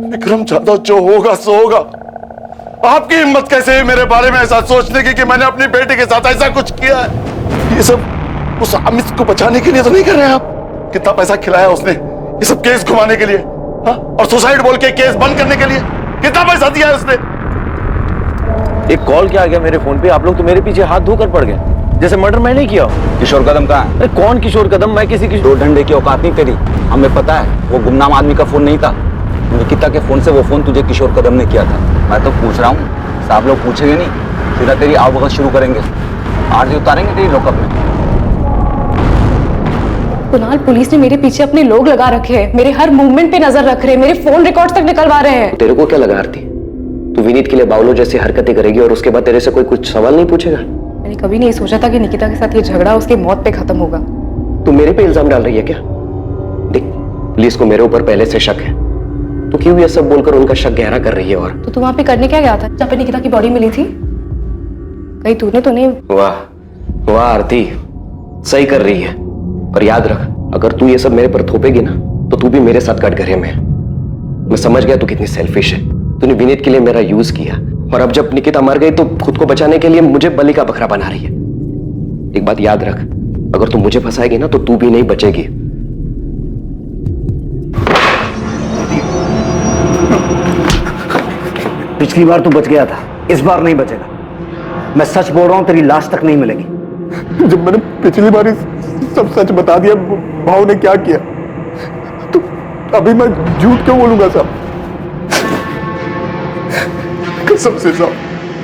विक्रम जाधव जो होगा सो होगा। आपकी हिम्मत कैसे है मेरे बारे में ऐसा सोचने की कि मैंने अपनी बेटी के साथ ऐसा कुछ किया है? ये सब उस अमित को बचाने के लिए तो नहीं कर रहे हैं आप? कितना पैसा खिलाया उसने ये सब केस घुमाने के लिए, हाँ? और सुसाइड बोल के केस बंद करने के लिए कितना पैसा दिया है उसने? एक कॉल क्या आ गया मेरे फोन पे, आप लोग तो मेरे पीछे हाथ धोकर पड़ गए जैसे मर्डर मैं नहीं किया। किशोर कदम कहाँ है? अरे कौन किशोर कदम? मैं किसी की दो डंडे की औकात नहीं तेरी, हमें पता है। वो गुमनाम आदमी का फोन नहीं था, निकिता के फोन से वो फोन तुझे किशोर कदम ने किया था। मैं तो पूछ रहा हूँ, साहब लोग पूछेंगे नहीं, सीधा तेरी आवभगत शुरू करेंगे, आरती उतारेंगे तेरी लॉकअप में। कुणाल, पुलिस ने मेरे पीछे अपने लोग लगा रखे हैं, मेरे हर मूवमेंट पे नजर रख रहे हैं, मेरे फोन रिकॉर्ड्स तक निकलवा रहे हैं। तेरे को क्या लगा आरती, तू विनीत के लिए बावलों जैसी हरकतें करेगी और उसके बाद तेरे से कोई कुछ सवाल नहीं पूछेगा? मैंने कभी नहीं सोचा था कि निकिता के साथ ये झगड़ा उसकी मौत पे खत्म होगा। तू मेरे पे इल्जाम डाल रही है क्या? देख, पुलिस को मेरे ऊपर पहले से शक है, तो क्यों ये सब बोलकर उनका शक गहरा कर रही है? और तो तू वहां पे करने क्या गया था जहाँ पे निकिता की बॉडी मिली थी? कहीं तूने तो नहीं? वाह वाह आरती, सही कर रही है, पर याद रख, अगर तू ये सब मेरे पर थोपेगी ना तो तू भी मेरे साथ कटघरे में। मैं समझ गया तू कितनी सेल्फिश है। तूने विनीत के लिए मेरा यूज किया और अब जब निकिता मर गई तो खुद को बचाने के लिए मुझे बलि का बकरा बना रही है। एक बात याद रख, अगर तू मुझे फंसाएगी ना तो तू भी नहीं बचेगी। पिछली बार तू बच गया था, इस बार नहीं बचेगा। मैं सच बोल रहा हूं, तेरी लाश तक नहीं मिलेगी। जब मैंने पिछली बार सब सच बता दिया, भाव ने क्या किया, तो अभी मैं झूठ क्यों बोलूंगा साहब? कसम से साहब,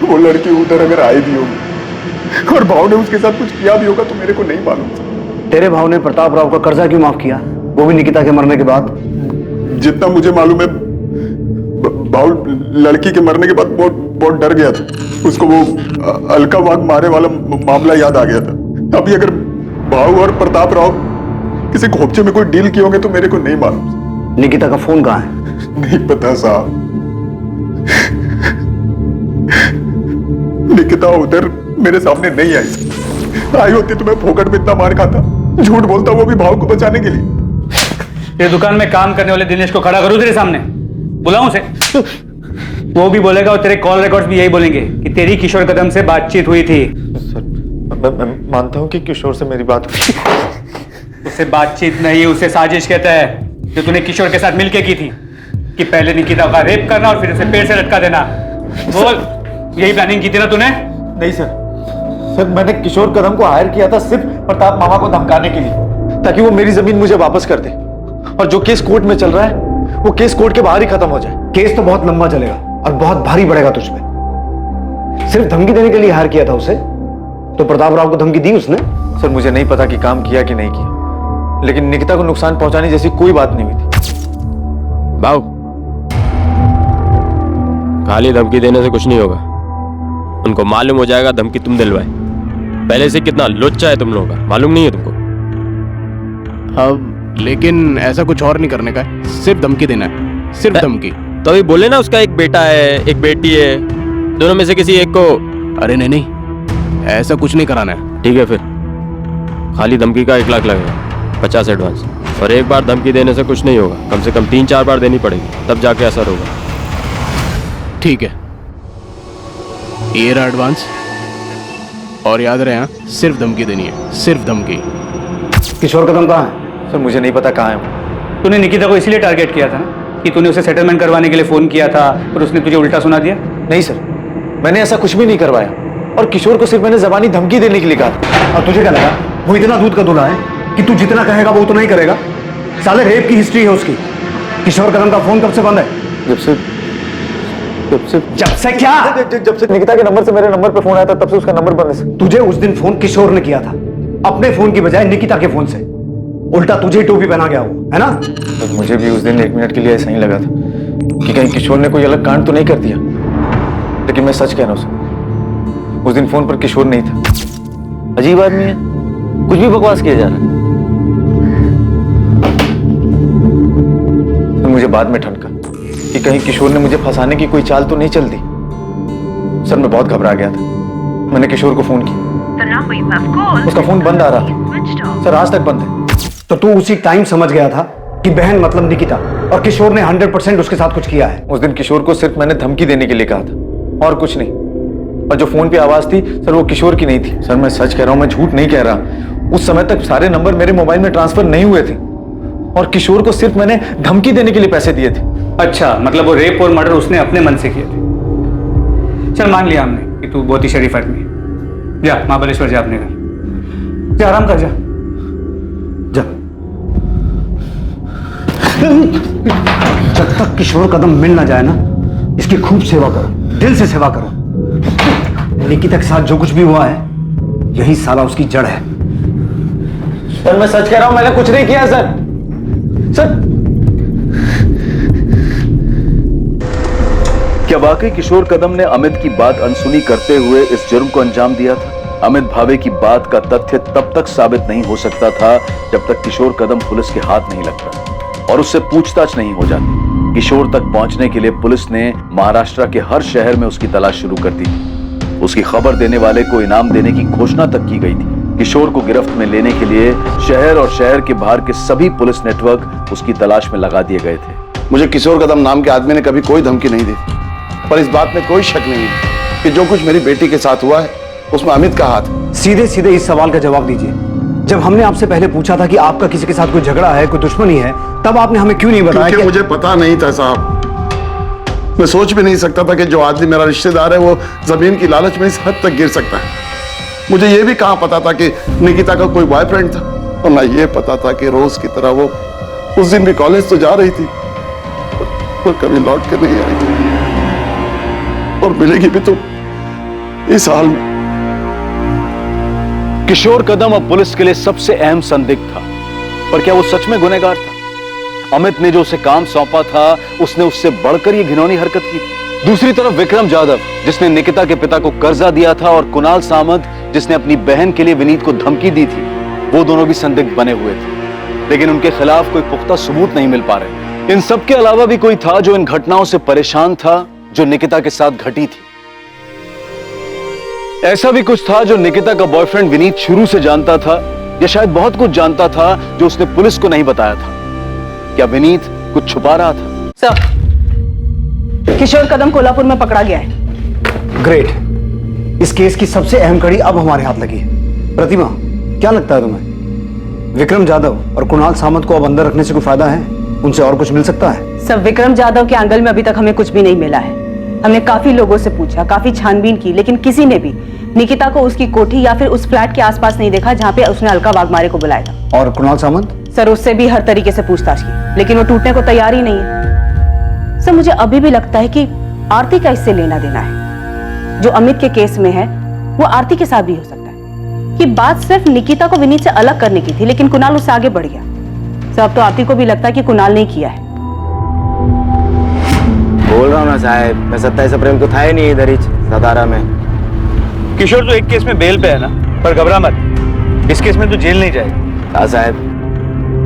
वो लड़की उधर अगर आई भी होगी और भाव ने उसके साथ कुछ किया भी होगा तो मेरे को नहीं मालूम। तेरे भाव ने प्रताप राव का कर्जा क्यों माफ किया, वो भी निकिता के मरने के बाद? जितना मुझे मालूम है, भाव लड़की के मरने के बाद बहुत डर गया था। उसको वो अलका वाघ मारे वाला मामला याद आ गया था। अभी अगर भाव और प्रताप राव किसी खोपचे में कोई डील किए होंगे तो मेरे को नहीं मालूम। निकिता का फोन कहाँ है? नहीं पता साहब। निकिता उधर मेरे सामने नहीं आई होती तो मैं फोकट में इतना मार खाता, झूठ बोलता, वो भी भाव को बचाने के लिए। ये दुकान में काम करने वाले दिनेश को खड़ा करूं तेरे सामने, बुलाऊं उसे? वो भी बोलेगा और तेरे कॉल रिकॉर्ड्स भी यही बोलेंगे कि तेरी किशोर कदम से बातचीत हुई थी। मैं मानता हूं कि किशोर से मेरी बात हुई। उसे बातचीत नहीं, उसे साजिश कहता है, जो तूने किशोर के साथ मिलके की थी, कि पहले निकिता का रेप करना और फिर उसे पेड़ से लटका देना। बोल, यही प्लानिंग की थी ना तूने? नहीं सर, मैंने किशोर कदम को हायर किया था सिर्फ प्रताप मामा को धमकाने के लिए, ताकि वो मेरी जमीन मुझे वापस कर दे, और जो केस कोर्ट में चल रहा है वो केस कोर्ट के बाहर ही खत्म हो जाए। केस तो बहुत लंबा चलेगा और बहुत भारी पड़ेगा तुझ पे। सिर्फ धमकी देने के लिए हायर किया था उसे, तो प्रताप राव को धमकी दी उसने? सर मुझे नहीं पता कि काम किया कि नहीं किया, लेकिन निकिता को नुकसान पहुंचाने जैसी कोई बात नहीं हुई थी। भाव, खाली धमकी देने से कुछ नहीं होगा। उनको मालूम हो जाएगा धमकी तुम दिलवाए। पहले से कितना लुच्चा है तुम लोगों का, मालूम नहीं है तुमको? अब लेकिन ऐसा कुछ और नहीं करने का है, सिर्फ धमकी देना है, सिर्फ धमकी। तो अभी बोले ना उसका एक बेटा है, एक बेटी है, दोनों में से किसी एक को। अरे नहीं, ऐसा कुछ नहीं कराना है। ठीक है, फिर खाली धमकी का 1 लाख लगेगा, 50 एडवांस। और एक बार धमकी देने से कुछ नहीं होगा, कम से कम 3-4 बार देनी पड़ेगी, तब जाके असर होगा। ठीक है, ये रहा एडवांस, और याद रहे हाँ, सिर्फ धमकी देनी है, सिर्फ धमकी। किशोर कदम कहाँ है? सर मुझे नहीं पता कहाँ है। तूने निकिता को इसलिए टारगेट किया था ना कि तूने उसे सेटलमेंट करवाने के लिए फोन किया था और उसने तुझे उल्टा सुना दिया? नहीं सर, मैंने ऐसा कुछ भी नहीं करवाया, और किशोर को सिर्फ मैंने जबानी धमकी देने के लिए कहा था। और तुझे क्या लगा वो इतना दूध का दूल्हा है कि तू जितना कहेगा वो उतना ही करेगा? साले रेप की हिस्ट्री है उसकी। किशोर कदम का फोन कब से बंद है? जब से क्या? जब से निकिता के नंबर से मेरे नंबर पे फोन आया था, तब से उसका नंबर बंद है। तुझे उस दिन फोन किशोर ने किया था, अपने फोन की बजाय निकिता के फोन से। उल्टा तुझे टोपी पहना गया वो, है ना? तो मुझे भी उस दिन 1 मिनट के लिए ऐसा ही लगा था कि कहीं किशोर ने कोई अलग कांड तो नहीं कर दिया, लेकिन मैं सच कह रहा हूं, उस दिन फोन पर किशोर नहीं था। अजीब आदमी है, कुछ भी बकवास किया जा रहा है। फिर मुझे बाद में ठनका कि कहीं किशोर ने मुझे फंसाने की कोई चाल तो नहीं चल दी। सर मैं बहुत घबरा गया था, मैंने किशोर को फोन किया, उसका फोन बंद आ रहा सर, आज तक बंद है। तो तू उसी टाइम समझ गया था कि बहन मतलब निकिता, और किशोर ने 100% उसके साथ कुछ किया है। उस दिन किशोर को सिर्फ मैंने धमकी देने के लिए कहा था, और कुछ नहीं। और जो फोन पे आवाज थी सर, वो किशोर की नहीं थी। सर मैं सच कह रहा हूं, मैं झूठ नहीं कह रहा। उस समय तक सारे नंबर मेरे मोबाइल में ट्रांसफर नहीं हुए थे, और किशोर को सिर्फ मैंने धमकी देने के लिए पैसे दिए थे। अच्छा, मतलब वो रेप और मर्डर उसने अपने मन से किए थे। चल मान लिया हमने कि तू बहुत ही शरीफ आदमी है। जा महाबलेश्वर जा अपने घर, जा आराम कर, जा जा। जब तक किशोर कदम मिल ना जाए ना, इसकी खूब सेवा करो, दिल से सेवा करो। निकिता के साथ जो कुछ भी हुआ है, यही साला उसकी जड़ है। सर मैं सच कह रहा हूं, मैंने कुछ नहीं किया सर। क्या वाकई किशोर कदम ने अमित की बात अनसुनी करते हुए इस जुर्म को अंजाम दिया था? अमित भावे की बात का तथ्य तब तक साबित नहीं हो सकता था जब तक किशोर कदम पुलिस के हाथ नहीं लगता और उससे पूछताछ नहीं हो जाती। किशोर तक पहुंचने के लिए पुलिस ने महाराष्ट्र के हर शहर में उसकी तलाश शुरू कर दी थी। उसकी खबर देने वाले को इनाम देने की घोषणा तक की गई थी। किशोर को गिरफ्त में लेने के लिए शहर और शहर के बाहर के सभी पुलिस नेटवर्क उसकी तलाश में लगा दिए गए थे। मुझे किशोर कदम नाम के आदमी ने कभी कोई धमकी नहीं दी, पर इस बात में कोई शक नहीं है कि जो कुछ मेरी बेटी के साथ हुआ है उसमें अमित का हाथ। सीधे सीधे इस सवाल का जवाब दीजिए। जब हमने आपसे पहले पूछा था कि आपका किसी के साथ कोई झगड़ा है, कोई दुश्मनी है, तब आपने हमें क्यों नहीं बताया? क्योंकि मुझे पता नहीं था साहब। मैं सोच भी नहीं सकता था कि जो आदमी मेरा रिश्तेदार है वो जमीन की लालच में इस हद तक गिर सकता है। मुझे ये भी कहाँ पता था कि निकिता का कोई बॉयफ्रेंड था, और ना ये पता था कि रोज की तरह वो उस दिन भी कॉलेज तो जा रही थी पर कभी लौट कर नहीं आई, और मिलेगी भी तो इस हाल में। किशोर कदम अब पुलिस के लिए सबसे अहम संदिग्ध था, पर क्या वो सच में गुनहगार था? अमित ने जो उसे काम सौंपा था उसने उससे बढ़कर ये घिनौनी हरकत की थी। दूसरी तरफ विक्रम जाधव, जिसने निकिता के पिता को कर्जा दिया था, और कुणाल सामंत, जिसने अपनी बहन के लिए विनीत को धमकी दी थी, वो दोनों भी संदिग्ध बने हुए थे, लेकिन उनके खिलाफ कोई पुख्ता सबूत नहीं मिल पा रहे। इन सबके अलावा भी कोई था जो इन घटनाओं से परेशान था जो निकिता के साथ घटी थी। ऐसा भी कुछ था जो निकिता का बॉयफ्रेंड विनीत शुरू से जानता था, या शायद बहुत कुछ जानता था जो उसने पुलिस को नहीं बताया था। क्या विनीत कुछ छुपा रहा था? सर, किशोर कदम कोल्हापुर में पकड़ा गया है। ग्रेट। इस केस की सबसे अहम कड़ी अब हमारे हाथ लगी है। प्रतिमा, क्या लगता है तुम्हें, विक्रम जाधव और कुणाल सामंत को अब अंदर रखने से कोई फायदा है? उनसे और कुछ मिल सकता है? सर, विक्रम जाधव के एंगल में अभी तक हमें कुछ भी नहीं मिला है। हमने काफी लोगों से पूछा, काफी छानबीन की, लेकिन किसी ने भी निकिता को उसकी कोठी या फिर उस फ्लैट के आसपास नहीं देखा जहाँ पे उसने अलका वाघमारे को बुलाया था। और कुणाल सामंत? सर, उससे भी हर तरीके से पूछताछ की, लेकिन वो टूटने को तैयार ही नहीं है। सर, मुझे अभी भी लगता है कि आरती का इससे लेना देना है। जो अमित के केस में है वो आरती के साथ भी हो सकता है। कि बात सिर्फ निकिता को विनीत से अलग करने की थी, लेकिन कुणाल उससे आगे बढ़ गया। सर, अब तो आरती को भी लगता है कि कुणाल ने किया है। बोल रहा हूँ ना साहब, मैं 27 अप्रैल को था ही नहीं इधर ही सतारा में। किशोर तो एक केस में बेल पे है ना, पर घबरा मत, इस केस में तो जेल नहीं जाएगा। हाँ साहब,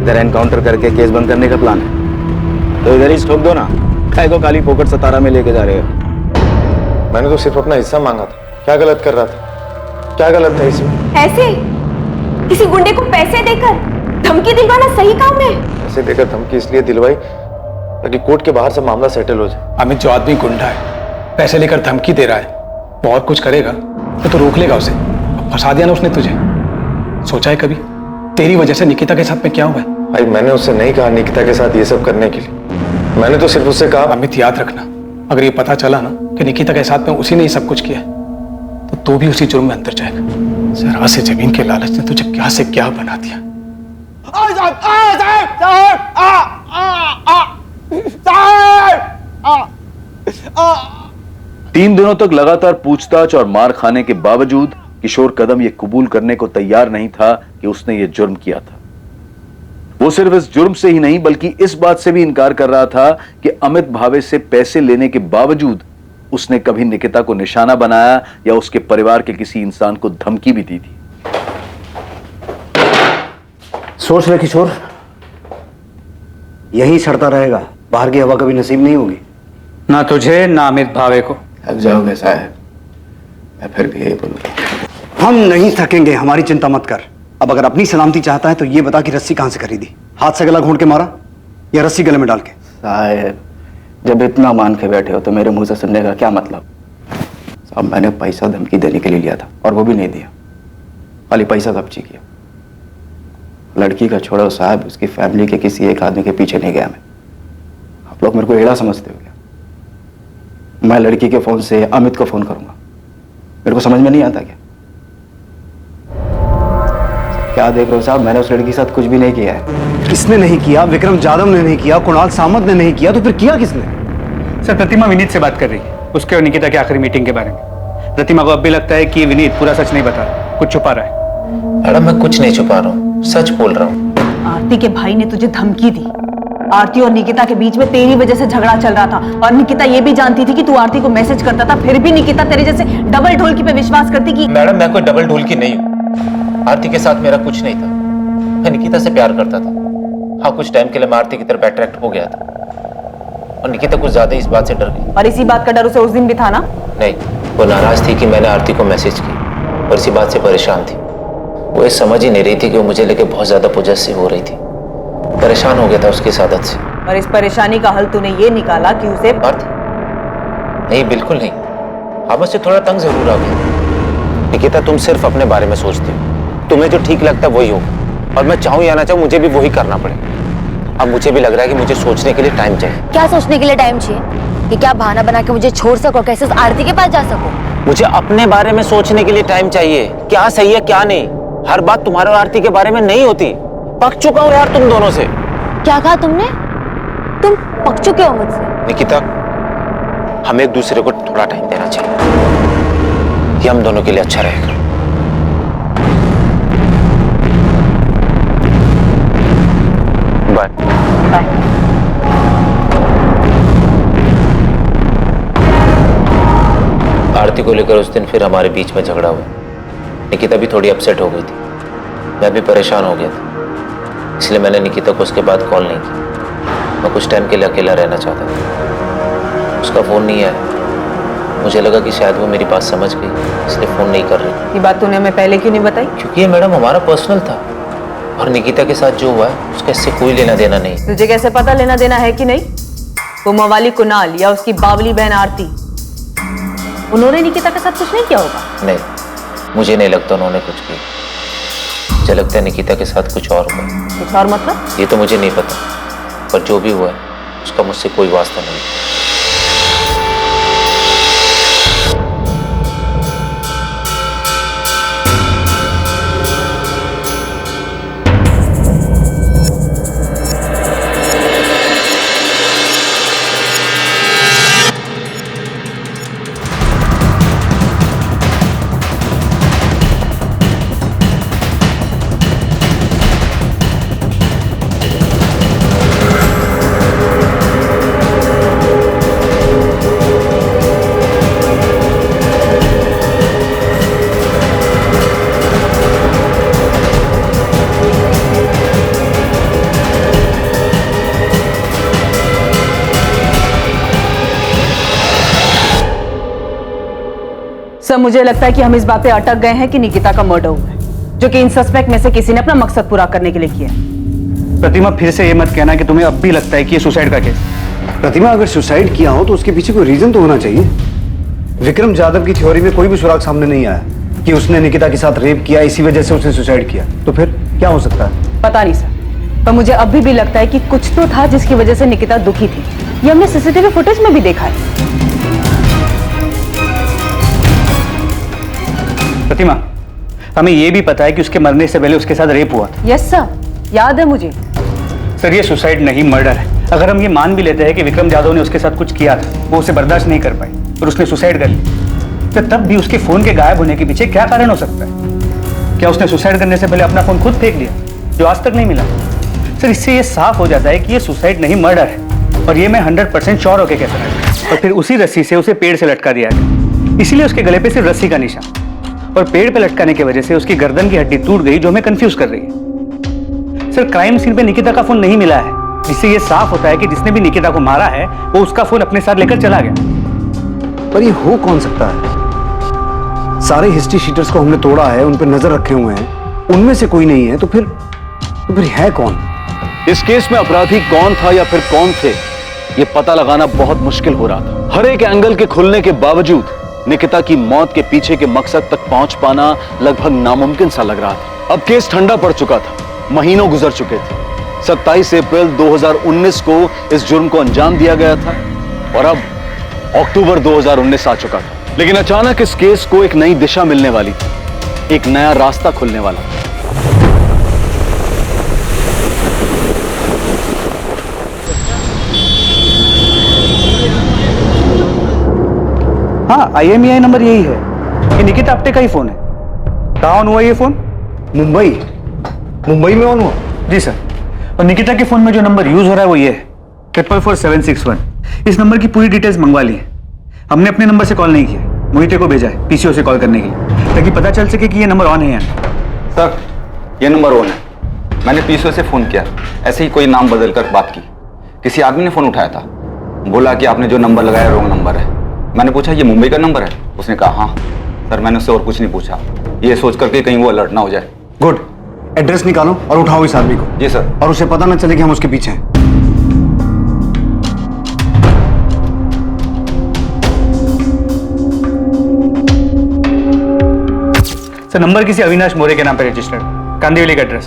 इधर एनकाउंटर करके केस बंद करने का प्लान है, तो इधर ही ठोक दो ना। काय को खाली पोकट सतारा में लेके जा रहे हो? मैंने तो सिर्फ अपना हिस्सा मांगा था। क्या गलत कर रहा था? क्या गलत था इसमें? ऐसे किसी गुंडे को पैसे देकर धमकी दिलवाना सही काम है? पैसे देकर धमकी इसलिए दिलवाई ताकि कोर्ट के बाहर से मामला सेटल हो जाए। अमित जो आदमी गुंडा है, पैसे लेकर धमकी दे रहा है, वो और कुछ करेगा तो रोक लेगा उसे। फंसा दिया ना उसने तुझे। सोचा है कभी तेरी वजह से निकिता के साथ में क्या हुआ है? भाई, मैंने उससे नहीं कहा निकिता के साथ ये सब करने के लिए। मैंने तो सिर्फ उससे कहा। अमित, याद रखना, अगर ये पता चला ना कि निकिता के साथ में उसी ने ये सब कुछ किया तो तू भी उसी जुर्म में अंदर जाएगा। जरा से जमीन के लालच ने तुझे क्या से क्या बना दिया। तीन दिनों तक लगातार पूछताछ और मार खाने के बावजूद किशोर कदम ये कबूल करने को तैयार नहीं था कि उसने ये जुर्म किया था। वो सिर्फ इस जुर्म से ही नहीं बल्कि इस बात से भी इनकार कर रहा था कि अमित भावे से पैसे लेने के बावजूद उसने कभी निकिता को निशाना बनाया या उसके परिवार के किसी इंसान को धमकी भी दी थी। सोच ले किशोर, यही सड़ता रहेगा, बाहर की हवा कभी नसीब नहीं होगी। ना तुझे ना अमित भावे को। थक जाओगे साहब, मैं फिर भी यही बोलूंगा। हम नहीं थकेंगे, हमारी चिंता मत कर। अब अगर अपनी सलामती चाहता है तो ये बता कि रस्सी कहां से खरीदी? हाथ से गला घोंट के मारा या रस्सी गले में डाल के? साहब, जब इतना मान के बैठे हो तो मेरे मुंह से सुनने का क्या मतलब? साहब, मैंने पैसा धमकी देने के लिए लिया था और वो भी नहीं दिया, खाली पैसा कब्जे किया। लड़की का छोड़ो साहब, उसकी फैमिली के किसी एक आदमी के पीछे नहीं गया मैं। आप लोग मेरे को एड़ा समझते हो क्या? मैं लड़की के फोन से अमित को फोन करूंगा? मेरे को समझ में नहीं आता क्या? क्या देख रहे हो साहब, मैंने उस लड़की के साथ कुछ भी नहीं किया है। किसने नहीं किया? विक्रम जाधव ने नहीं किया, कुणाल सामंत ने नहीं किया, तो फिर किया किसने? सर, प्रतिमा विनीत से बात कर रही है, उसके और निकिता की आखिरी मीटिंग के बारे में। प्रतिमा को अब भी लगता है कि विनीत पूरा सच नहीं बता रहा, कुछ छुपा रहा है। मैडम, मैं कुछ नहीं छुपा रहा हूँ, सच बोल रहा हूँ। आरती के भाई ने तुझे धमकी दी। आरती और निकिता के बीच में तेरी वजह से झगड़ा चल रहा था, और निकिता ये भी जानती थी कि तू आरती को मैसेज करता था, फिर भी निकिता तेरे जैसे डबल ढोलकी पे विश्वास करती कि। मैडम, मैं कोई डबल ढोलकी नहीं हूँ। आरती के साथ मेरा कुछ नहीं था, मैं निकिता से प्यार करता था। हाँ, कुछ टाइम के लिए मैं आरती की तरफ अट्रैक्ट हो गया था, और निकिता कुछ ज्यादा इस बात से डर गई। और इसी बात का डर उसे उस दिन भी था ना? नहीं, वो नाराज थी कि मैंने आरती को मैसेज की, और इसी बात से परेशान थी। वो ये समझ ही नहीं रही थी कि वो मुझे लेके बहुत ज्यादा पोजेसिव हो रही थी। परेशान हो गया था उसकी इस आदत से। और इस परेशानी का हल तूने ये निकाला कि उसे। नहीं, बिल्कुल नहीं। हाँ, मुझसे थोड़ा तंग जरूर आ गया। निकिता, तुम सिर्फ अपने बारे में सोचती हो, तुम्हें जो ठीक लगता है वही होगा, और मैं चाहूं या ना चाहूं मुझे भी वही करना पड़ेगा। अब मुझे भी लग रहा है कि मुझे सोचने के लिए टाइम चाहिए। क्या सोचने के लिए टाइम चाहिए? कि क्या बहाना बना के मुझे छोड़ सको, कैसे उस आरती के पास जा सको। मुझे अपने बारे में सोचने के लिए टाइम चाहिए, क्या सही है क्या नहीं। हर बात तुम्हारे और आरती के बारे में नहीं होती। पक चुका हूँ यार तुम दोनों से। क्या कहा तुमने? तुम पक चुके हो मुझसे? निकिता, हमें एक दूसरे को थोड़ा टाइम देना चाहिए, ये हम दोनों के लिए अच्छा रहेगा। बाय। आरती को लेकर उस दिन फिर हमारे बीच में झगड़ा हुआ। निकिता भी थोड़ी अपसेट हो गई थी, मैं भी परेशान हो गया था, इसलिए मैंने निकिता को उसके बाद कॉल नहीं की। मैं कुछ टाइम के लिए अकेला रहना चाहता था। उसका फ़ोन नहीं आया, मुझे लगा कि शायद वो मेरी बात समझ गई, इसलिए फ़ोन नहीं कर रही। ये बात तूने हमें पहले क्यों नहीं बताई? क्योंकि ये मैडम हमारा पर्सनल था, और निकिता के साथ जो हुआ है उसका इससे कोई लेना देना नहीं। तुझे कैसे पता लेना देना है कि नहीं? वो मवाली कुणाल या उसकी बावली बहन आरती, उन्होंने निकिता के साथ कुछ नहीं किया होगा? नहीं, मुझे नहीं लगता उन्होंने कुछ किया। मुझे लगता है निकिता के साथ कुछ और हुआ। कुछ और मतलब? ये तो मुझे नहीं पता, पर जो भी हुआ है उसका मुझसे कोई वास्ता नहीं। सर, मुझे लगता है कि हम इस बात पे अटक गए हैं कि निकिता का मर्डर हुआ है, जो कि इन सस्पेक्ट में से किसी ने अपना मकसद पूरा करने के लिए किया है। प्रतिमा, फिर से ये मत कहना कि तुम्हें अब भी लगता है कि ये सुसाइड का केस। प्रतिमा, अगर सुसाइड किया हो तो उसके पीछे कोई रीजन तो होना चाहिए। विक्रम जाधव की थ्योरी में कोई भी सुराग सामने नहीं आया कि उसने निकिता के साथ रेप किया, इसी वजह से उसने सुसाइड किया। तो फिर क्या हो सकता है? पता नहीं सर, पर मुझे अभी भी लगता है कि कुछ तो था जिसकी वजह से निकिता दुखी थी। ये हमने सीसीटीवी फुटेज में भी देखा है। प्रतिमा, हमें यह भी पता है कि उसके मरने से पहले उसके साथ रेप हुआ था। यस सर, याद है मुझे। सर, ये सुसाइड नहीं, मर्डर है। अगर हम ये मान भी लेते हैं कि विक्रम जाधव ने उसके साथ कुछ किया था, वो उसे बर्दाश्त नहीं कर पाई और उसने सुसाइड कर ली, तो तब भी उसके फोन के गायब होने के पीछे क्या कारण हो सकता है? क्या उसने सुसाइड करने से पहले अपना फोन खुद फेंक दिया, जो आज तक नहीं मिला? सर, इससे ये साफ हो जाता है कि ये सुसाइड नहीं, मर्डर है, और ये मैं 100% श्योर होकर कह सकता हूं। और फिर उसी रस्सी से उसे पेड़ से लटका दिया गया, इसीलिए उसके गले पे सिर्फ रस्सी का निशान, और पेड़ पे लटकाने की वजह से उसकी गर्दन की हड्डी टूट गई, जो हमें कंफ्यूज कर रही है। सर, क्राइम सीन पे निकिता का फोन नहीं मिला है, जिससे ये साफ होता है कि जिसने भी निकिता को मारा है वो उसका फोन अपने साथ लेकर चला गया। पर ये हो कौन सकता है? सारे हिस्ट्री शीटर्स को हमने तोड़ा है, उन पर नजर रखे हुए हैं, उनमें से कोई नहीं है, तो फिर है कौन? इस केस में अपराधी कौन था या फिर कौन थे, ये पता लगाना बहुत मुश्किल हो रहा था। हर एक एंगल के खुलने के बावजूद निकिता की मौत के पीछे के मकसद तक पहुंच पाना लगभग नामुमकिन सा लग रहा था। अब केस ठंडा पड़ चुका था, महीनों गुजर चुके थे। 27 अप्रैल 2019 को इस जुर्म को अंजाम दिया गया था, और अब अक्टूबर 2019 आ चुका था। लेकिन अचानक इस केस को एक नई दिशा मिलने वाली थी, एक नया रास्ता खुलने वाला था। हाँ, IMEI नंबर यही है। ये निकिता आप्टे का ही फोन है। कहाँ ऑन हुआ ये फोन? मुंबई में ऑन हुआ? जी सर। और निकिता के फोन में जो नंबर यूज हो रहा है वो ये है 44761। इस नंबर की पूरी डिटेल्स मंगवा ली है। हमने अपने नंबर से कॉल नहीं किया, मोहिते को भेजा है PCO से कॉल करने के लिए, ताकि पता चल सके कि ये नंबर ऑन है या नहीं। सर, ये नंबर ऑन है। मैंने PCO से फोन किया, ऐसे ही कोई नाम बदल कर बात की। किसी आदमी ने फोन उठाया था, बोला कि आपने जो नंबर लगाया रॉन्ग नंबर है। मैंने पूछा ये मुंबई का नंबर है? उसने कहा हाँ। सर, मैंने उससे और कुछ नहीं पूछा, ये सोच करके कहीं वो अलर्ट ना हो जाए। गुड, एड्रेस निकालो और उठाओ इस आदमी को। जी सर। और उसे पता ना चले कि हम उसके पीछे हैं। सर, नंबर किसी अविनाश मोरे के नाम पर रजिस्टर्ड, कांदिवली का एड्रेस।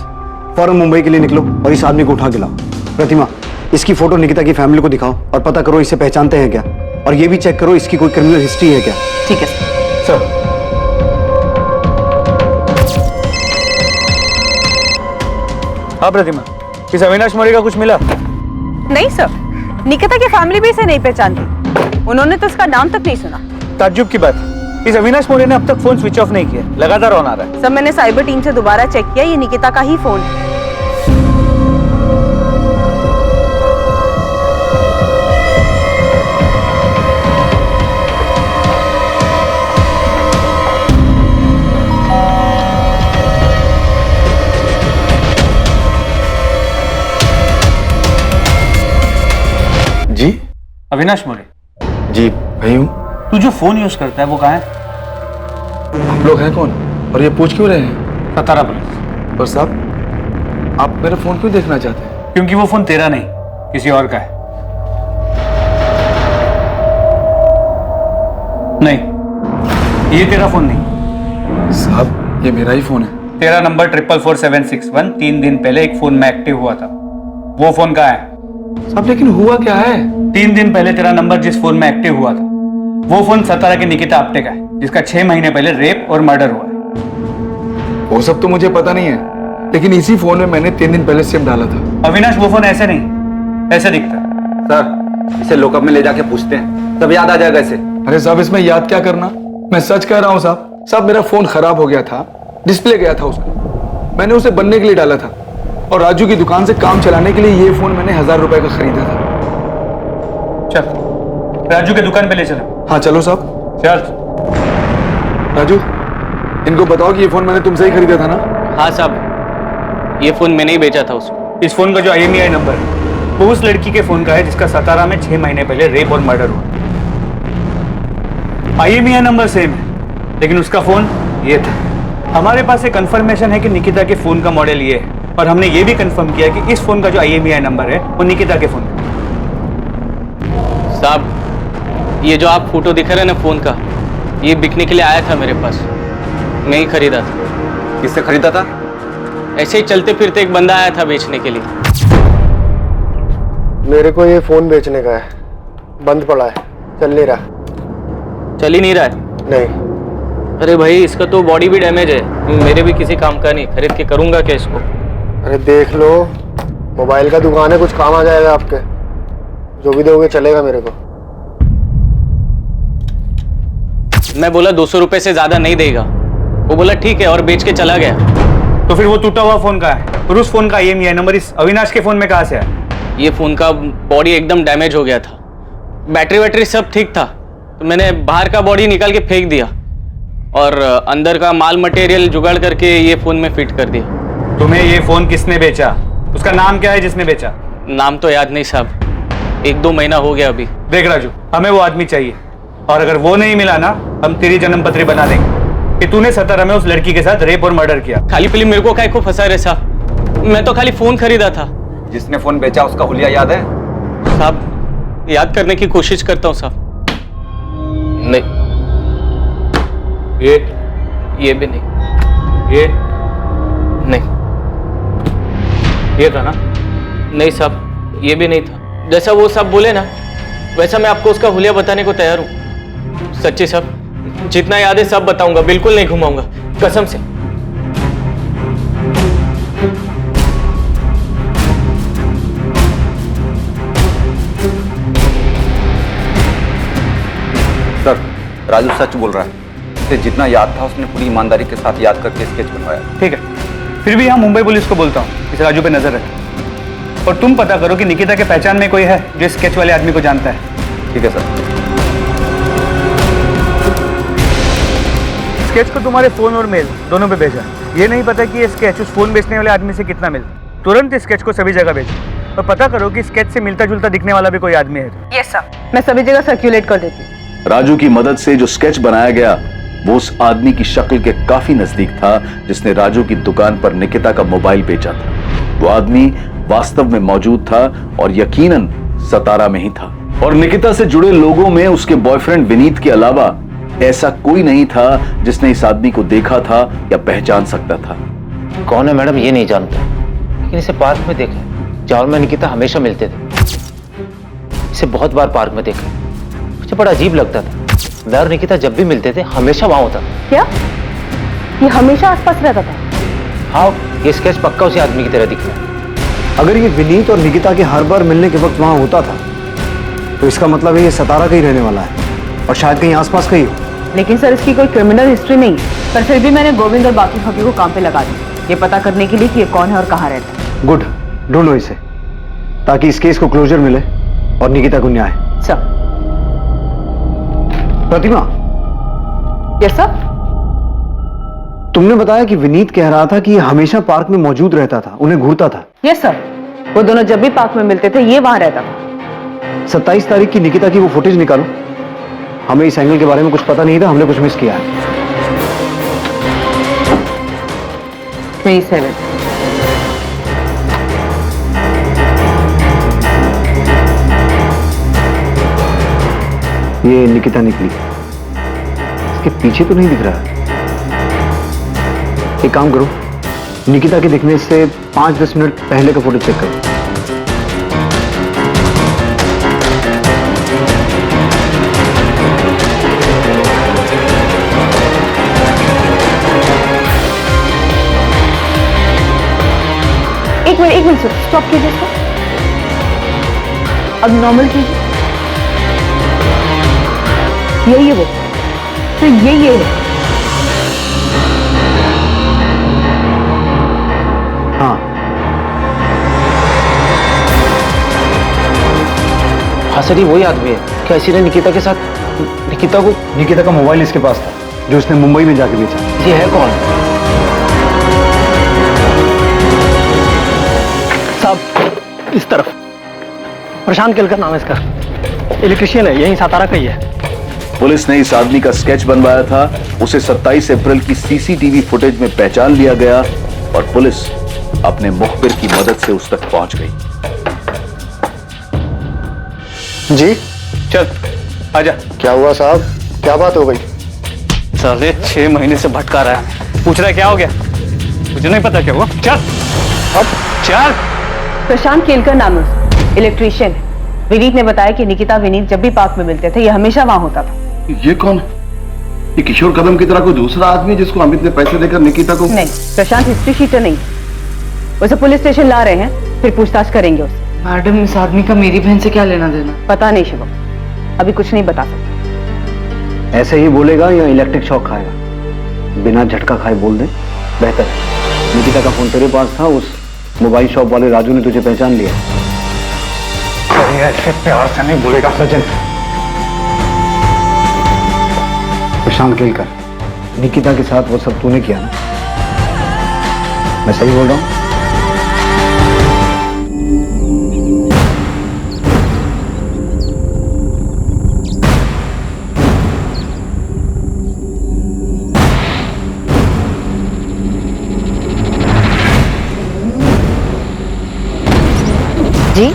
फौरन मुंबई के लिए निकलो और इस आदमी को उठा के लाओ। प्रतिमा, इसकी फोटो निकिता की फैमिली को दिखाओ और पता करो इसे पहचानते हैं क्या। और ये भी चेक करो इसकी कोई क्रिमिनल हिस्ट्री है क्या। ठीक है सर। हाँ प्रतिमा, इस अविनाश मौर्य का कुछ मिला? नहीं सर, निकिता की फैमिली भी इसे नहीं पहचानती। उन्होंने तो इसका नाम तक नहीं सुना। ताज्जुब की बात, इस अविनाश मौर्य ने अब तक फोन स्विच ऑफ नहीं किया, लगातार ऑन आ रहा है। सर मैंने साइबर टीम से दोबारा चेक किया, ये निकिता का ही फोन है। जी अविनाश मौर्य। जी भाई हूँ। तू जो फोन यूज करता है वो कहाँ है? आप लोग हैं कौन और ये पूछ क्यों रहे हैं? सतारा पुलिस। और साहब आप मेरा फोन क्यों देखना चाहते हैं? क्योंकि वो फोन तेरा नहीं, किसी और का है। नहीं, ये तेरा फोन नहीं। साहब ये मेरा ही फोन है। तेरा नंबर 444761 3 दिन पहले एक फोन में एक्टिव हुआ था, वो फोन कहाँ है? साहब लेकिन हुआ क्या है? 3 दिन पहले तेरा नंबर जिस फोन में एक्टिव हुआ था वो फोन सतारा की निकिता आप्टे का है, जिसका 6 महीने पहले रेप और मर्डर हुआ है। वो सब तो मुझे पता नहीं है, लेकिन इसी फोन में मैंने 3 दिन पहले सिम डाला था। अविनाश वो फोन ऐसे नहीं, ऐसे दिखता है। सर इसे लॉकअप में ले जाके पूछते हैं, तब याद आ जाएगा इसे। अरे साहब इसमें याद क्या करना, मैं सच कह रहा हूँ साहब। साहब मेरा फोन खराब हो गया था, डिस्प्ले गया था उसका, मैंने उसे बनने के लिए डाला था और राजू की दुकान से काम चलाने के लिए ये फोन मैंने 1000 रुपए का खरीदा था। चल राजू के दुकान पे ले चलो। हाँ चलो साहब। चल राजू इनको बताओ कि ये फोन मैंने तुमसे ही खरीदा था ना? हाँ साहब, ये फोन मैंने ही बेचा था उसको। इस फोन का जो IMEI नंबर है वो उस लड़की के फोन का है जिसका सतारा में 6 महीने पहले रेप और मर्डर हुआ। IMEI नंबर सेम है, लेकिन उसका फोन ये था। हमारे पास एक कंफर्मेशन है कि निकिता के फोन का मॉडल ये है, और हमने ये भी कंफर्म किया कि इस फोन का जो IMEI नंबर है वो निकिता के फोन का। साहब ये जो आप फोटो दिखा रहे हैं ना फोन का, ये बिकने के लिए आया था मेरे पास, मैं ही खरीदा था। किससे खरीदा था? ऐसे ही चलते फिरते एक बंदा आया था बेचने के लिए। मेरे को ये फोन बेचने का है, बंद पड़ा है, चल नहीं रहा। चल ही नहीं रहा है? नहीं। अरे भाई इसका तो बॉडी भी डैमेज है, मेरे भी किसी काम का नहीं, खरीद के करूंगा क्या इसको? अरे देख लो, मोबाइल का दुकान है, कुछ काम आ जाएगा आपके। जो भी दोगे चलेगा मेरे को। मैं बोला 200 रुपए से ज्यादा नहीं देगा, वो बोला ठीक है और बेच के चला गया। तो फिर वो टूटा हुआ फोन का है और उस फोन का IMEI नंबर इस अविनाश के फोन में कहाँ से आया? ये फोन का बॉडी एकदम डैमेज हो गया था, बैटरी वैटरी सब ठीक था, तो मैंने बाहर का बॉडी निकाल के फेंक दिया और अंदर का माल मटेरियल जुगाड़ करके ये फोन में फिट कर दिया। तुम्हें ये फोन किसने बेचा? उसका नाम क्या है जिसने बेचा? नाम तो याद नहीं साहब, 1-2 महीना हो गया अभी। देख राजू, हमें वो आदमी चाहिए, और अगर वो नहीं मिला ना हम तेरी जन्म पत्री बना देंगे कि तूने सतारा में उस लड़की के साथ रेप और मर्डर किया। खाली पीली मेरे को काय को फंसा रहे साहब, मैं तो खाली फोन खरीदा था। जिसने फोन बेचा उसका हुलिया याद है? साहब याद करने की कोशिश करता हूँ साहब। नहीं, ये भी नहीं, ये नहीं, ये था ना? नहीं साहब ये भी नहीं था। जैसा वो सब बोले ना वैसा मैं आपको उसका हुलिया बताने को तैयार हूँ। सच्ची साहब, जितना याद है सब बताऊंगा, बिल्कुल नहीं घुमाऊंगा, कसम से। सर राजू सच बोल रहा है, उसे जितना याद था उसने पूरी ईमानदारी के साथ याद करके स्केच बनवाया। ठीक है, फिर भी यहाँ मुंबई पुलिस को बोलता हूँ इस राजू पे नजर रखें, और तुम पता करो कि निकिता के पहचान में कोई है जो स्केच वाले आदमी को जानता है। ठीक है सर। स्केच को तुम्हारे फोन और मेल दोनों पे भेजा। ये नहीं पता कि ये स्केच उस फोन बेचने वाले आदमी से कितना मिलता। तुरंत इस स्केच को सभी जगह भेजो और पता करो कि स्केच से मिलता जुलता दिखने वाला भी कोई आदमी है। यस सर, मैं सभी जगह सर्कुलेट कर देती हूँ। राजू की मदद से जो स्केच बनाया गया वो उस आदमी की शक्ल के काफी नजदीक था जिसने राजू की दुकान पर निकिता का मोबाइल बेचा था। वो आदमी वास्तव में मौजूद था और यकीनन सतारा में ही था। और निकिता से जुड़े लोगों में उसके बॉयफ्रेंड विनीत के अलावा ऐसा कोई नहीं था जिसने इस आदमी को देखा था या पहचान सकता था। कौन है मैडम ये नहीं जानता, लेकिन इसे पार्क में देखा है। चावल में निकिता हमेशा मिलते थे, इसे बहुत बार पार्क में देखा। मुझे बड़ा अजीब लगता था। मैं और निकिता जब भी मिलते थे हमेशा वहां होता था। क्या ये हमेशा आसपास रहता था? हाँ, ये स्केच पक्का उसी आदमी की तरह दिख रहा है। अगर ये विनीत और निकिता के हर बार मिलने के वक्त वहां होता था तो इसका मतलब है ये सतारा का ही रहने वाला है और शायद कहीं आसपास का ही हो। लेकिन सर इसकी कोई क्रिमिनल हिस्ट्री नहीं है, पर फिर भी मैंने गोविंद और बाकी भाभी को काम पे लगा दिया ये पता करने के लिए कि ये कौन है और कहाँ रहता है। गुड, ढूंढो इसे ताकि इस केस को क्लोजर मिले और निकिता को न्याय। सर। प्रतिमा। Yes sir. तुमने बताया कि विनीत कह रहा था कि ये हमेशा पार्क में मौजूद रहता था, उन्हें घूरता था। यस सर, वो दोनों जब भी पार्क में मिलते थे ये वहां रहता था। 27 तारीख की निकिता की वो फुटेज निकालो। हमें इस एंगल के बारे में कुछ पता नहीं था, हमने कुछ मिस किया है। 27। ये निकिता निकली, इसके पीछे तो नहीं दिख रहा है। एक काम करो, निकिता के दिखने से 5-10 मिनट पहले का फोटो चेक करो। एक मिनट सर, स्टॉप कीजिए इसको। अब नॉर्मल कीजिए। यही है वो, तो यही है। हाँ हाँ सर, ये वही आदमी है। क्या इसी ने निकिता के साथ निकिता का मोबाइल इसके पास था जो उसने मुंबई में जाके बेचा। ये है कौन? साहब इस तरफ प्रशांत केलकर नाम है इसका, इलेक्ट्रिशियन है, यहीं सातारा का ही है। पुलिस ने इस आदमी का स्केच बनवाया था, उसे 27 अप्रैल की सीसीटीवी फुटेज में पहचान लिया गया और पुलिस अपने मुखबिर की मदद से उस तक पहुंच गई। जी चल आजा। क्या हुआ साहब, क्या बात हो गई? साले 6 महीने से भटका रहा है, पूछ रहा है क्या हो गया? मुझे नहीं पता क्या हुआ। चल अब चल। प्रशांत केलकर नाम है, इलेक्ट्रिशियन है। विनीत ने बताया कि निकिता विनीत जब भी पार्क में मिलते थे ये हमेशा वहां होता था। ये कौन है? ये किशोर कदम की तरह कोई दूसरा आदमी है जिसको अमित ने पैसे देकर निकिता को? नहीं, प्रशांत हिस्ट्री शीटर नहीं, उसे पुलिस स्टेशन ला रहे हैं, फिर पूछताछ करेंगे उससे। मैडम इस आदमी का मेरी बहन से क्या लेना देना? पता नहीं शिवम, अभी कुछ नहीं बता सकता। ऐसे ही बोलेगा या इलेक्ट्रिक शॉक खाएगा? बिना झटका खाए बोल दे, बेहतर है। निकिता का फोन तेरे पास था, उस मोबाइल शॉप वाले राजू ने तुझे पहचान लिया। अरे ऐसे प्यार से नहीं बोलेगा सचिन। प्रशांत केलकर, निकिता के साथ वो सब तूने किया ना? मैं सही बोल रहा हूँ? जी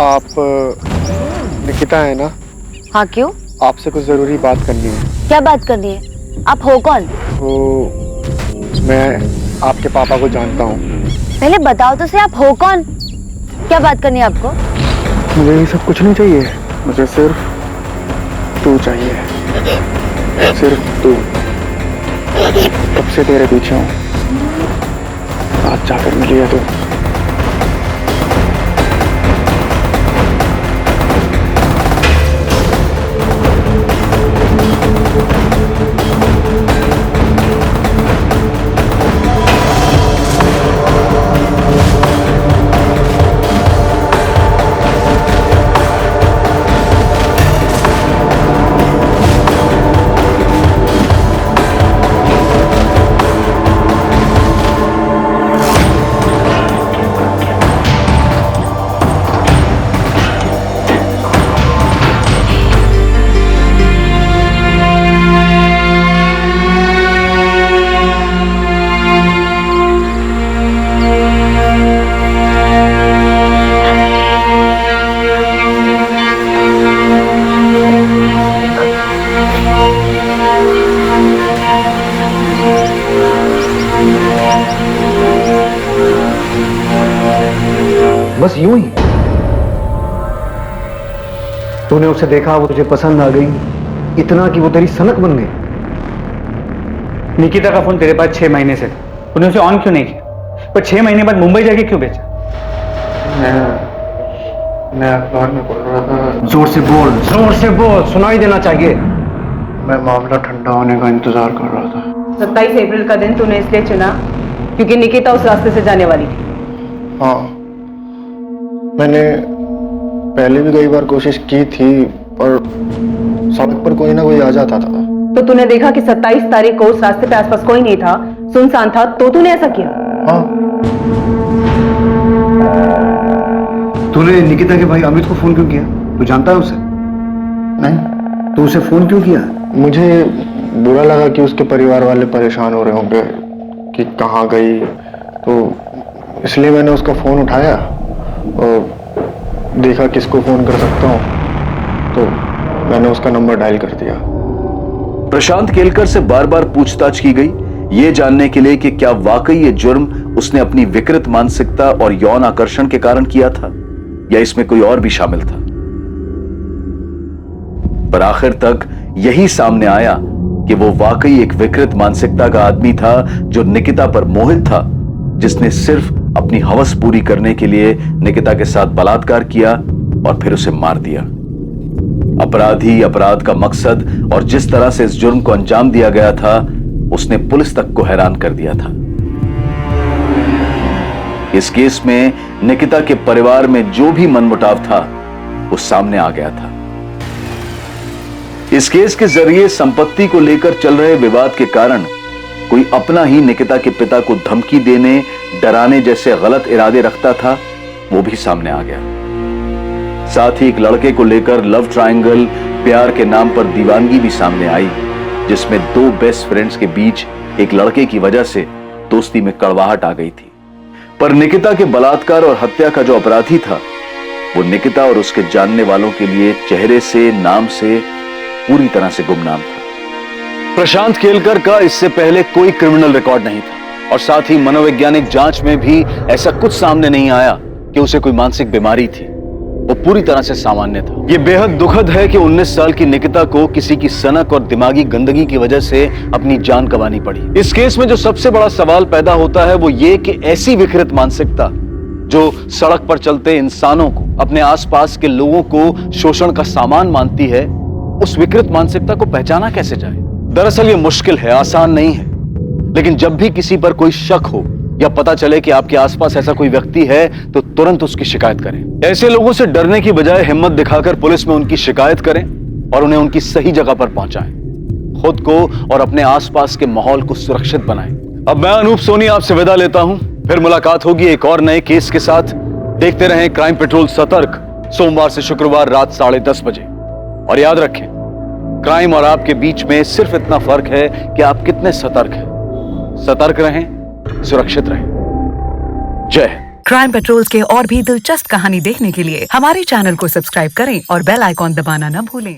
आप निकिता है ना? हाँ क्यों? आपसे कुछ जरूरी बात करनी है। क्या बात करनी है? आप हो कौन? तो मैं आपके पापा को जानता हूँ। पहले बताओ तो सही, आप हो कौन? क्या बात करनी है आपको? मुझे ये सब कुछ नहीं चाहिए, मुझे सिर्फ तू चाहिए, सिर्फ तू। कब से तेरे पीछे हूँ, आज जाकर मिली है तू। बस यूं ही। तूने उसे देखा, वो तुझे पसंद आ गई, इतना कि वो तेरी सनक बन गई। निकिता का फोन तेरे पास 6 महीने से था, तूने उसे ऑन क्यों नहीं किया? पर 6 महीने बाद मुंबई जाके क्यों बेचा? मैं अखबार में पढ़ रहा था। जोर से बोल, जोर से बोल, सुनाई देना चाहिए। मैं मामला ठंडा होने का इंतजार कर रहा था। 27 अप्रैल का दिन तूने इसलिए चुना क्योंकि निकिता उस रास्ते से जाने वाली थी। हाँ, मैंने पहले भी कई बार कोशिश की थी, पर सड़क पर कोई ना कोई आ जाता था। तो तूने देखा कि 27 तारीख को उस रास्ते पे आसपास कोई नहीं था, सुनसान था, तो तूने ऐसा किया? हाँ। तूने निकिता के भाई अमित को फोन क्यों किया? तू जानता है उसे? नहीं। तू उसे फोन क्यों किया? मुझे बुरा लगा कि उसके परिवार वाले परेशान हो रहे होंगे कि कहाँ गई, तो इसलिए मैंने उसका फोन उठाया और देखा किसको फोन कर सकता हूँ, तो मैंने उसका नंबर डायल कर दिया। प्रशांत केलकर से बार बार पूछताछ की गई, ये जानने के लिए कि क्या वाकई ये जुर्म उसने अपनी विकृत मानसिकता और यौन आकर्षण के कारण किया था या इसमें कोई और भी शामिल था। पर आखिर तक यही सामने आया कि वो वाकई एक विकृत मानसिकता का आदमी था जो निकिता पर मोहित था, जिसने सिर्फ अपनी हवस पूरी करने के लिए निकिता के साथ बलात्कार किया और फिर उसे मार दिया। अपराधी, अपराध का मकसद और जिस तरह से इस जुर्म को अंजाम दिया गया था, उसने पुलिस तक को हैरान कर दिया था। इस केस में निकिता के परिवार में जो भी मनमुटाव था वो सामने आ गया था। इस केस के जरिए संपत्ति को लेकर चल रहे विवाद के कारण कोई अपना ही निकिता के पिता को धमकी देने, डराने जैसे गलत इरादे रखता था, वो भी सामने आ गया। साथ ही एक लड़के को लेकर लव ट्रायंगल, प्यार के नाम पर दीवानगी भी सामने आई, जिसमें 2 बेस्ट फ्रेंड्स के बीच एक लड़के की वजह से दोस्ती में कड़वाहट आ गई थी। पर निकिता के बलात्कार और हत्या का जो अपराधी था, वो निकिता और उसके जानने वालों के लिए चेहरे से, नाम से पूरी तरह से गुमनाम था। प्रशांत केलकर का इससे पहले कोई क्रिमिनल रिकॉर्ड नहीं था और साथ ही मनोवैज्ञानिक जांच में भी ऐसा कुछ सामने नहीं आया कि उसे कोई मानसिक बीमारी थी। वो पूरी तरह से सामान्य था। ये बेहद दुखद है कि 19 साल की निकिता को किसी की सनक और दिमागी गंदगी की वजह से अपनी जान गंवानी पड़ी। इस केस में जो सबसे बड़ा सवाल पैदा होता है वो ये कि ऐसी विकृत मानसिकता जो सड़क पर चलते इंसानों को, अपने आसपास के लोगों को शोषण का सामान मानती है, उस विकृत मानसिकता को पहचाना कैसे जाए। दरअसल ये मुश्किल है, आसान नहीं है, लेकिन जब भी किसी पर कोई शक हो या पता चले कि आपके आसपास ऐसा कोई व्यक्ति है तो तुरंत उसकी शिकायत करें। ऐसे लोगों से डरने की बजाय हिम्मत दिखाकर पुलिस में उनकी शिकायत करें और उन्हें उनकी सही जगह पर पहुंचाएं। खुद को और अपने आसपास के माहौल को सुरक्षित बनाएं। अब मैं अनूप सोनी आपसे विदा लेता हूं, फिर मुलाकात होगी एक और नए केस के साथ। देखते रहें क्राइम पेट्रोल सतर्क, सोमवार से शुक्रवार रात 10:30 बजे। और याद रखें, क्राइम और आपके बीच में सिर्फ इतना फर्क है कि आप कितने सतर्क हैं। सतर्क रहें, सुरक्षित रहें। जय हिंद। क्राइम पेट्रोल्स के और भी दिलचस्प कहानी देखने के लिए हमारे चैनल को सब्सक्राइब करें और बेल आइकॉन दबाना न भूलें।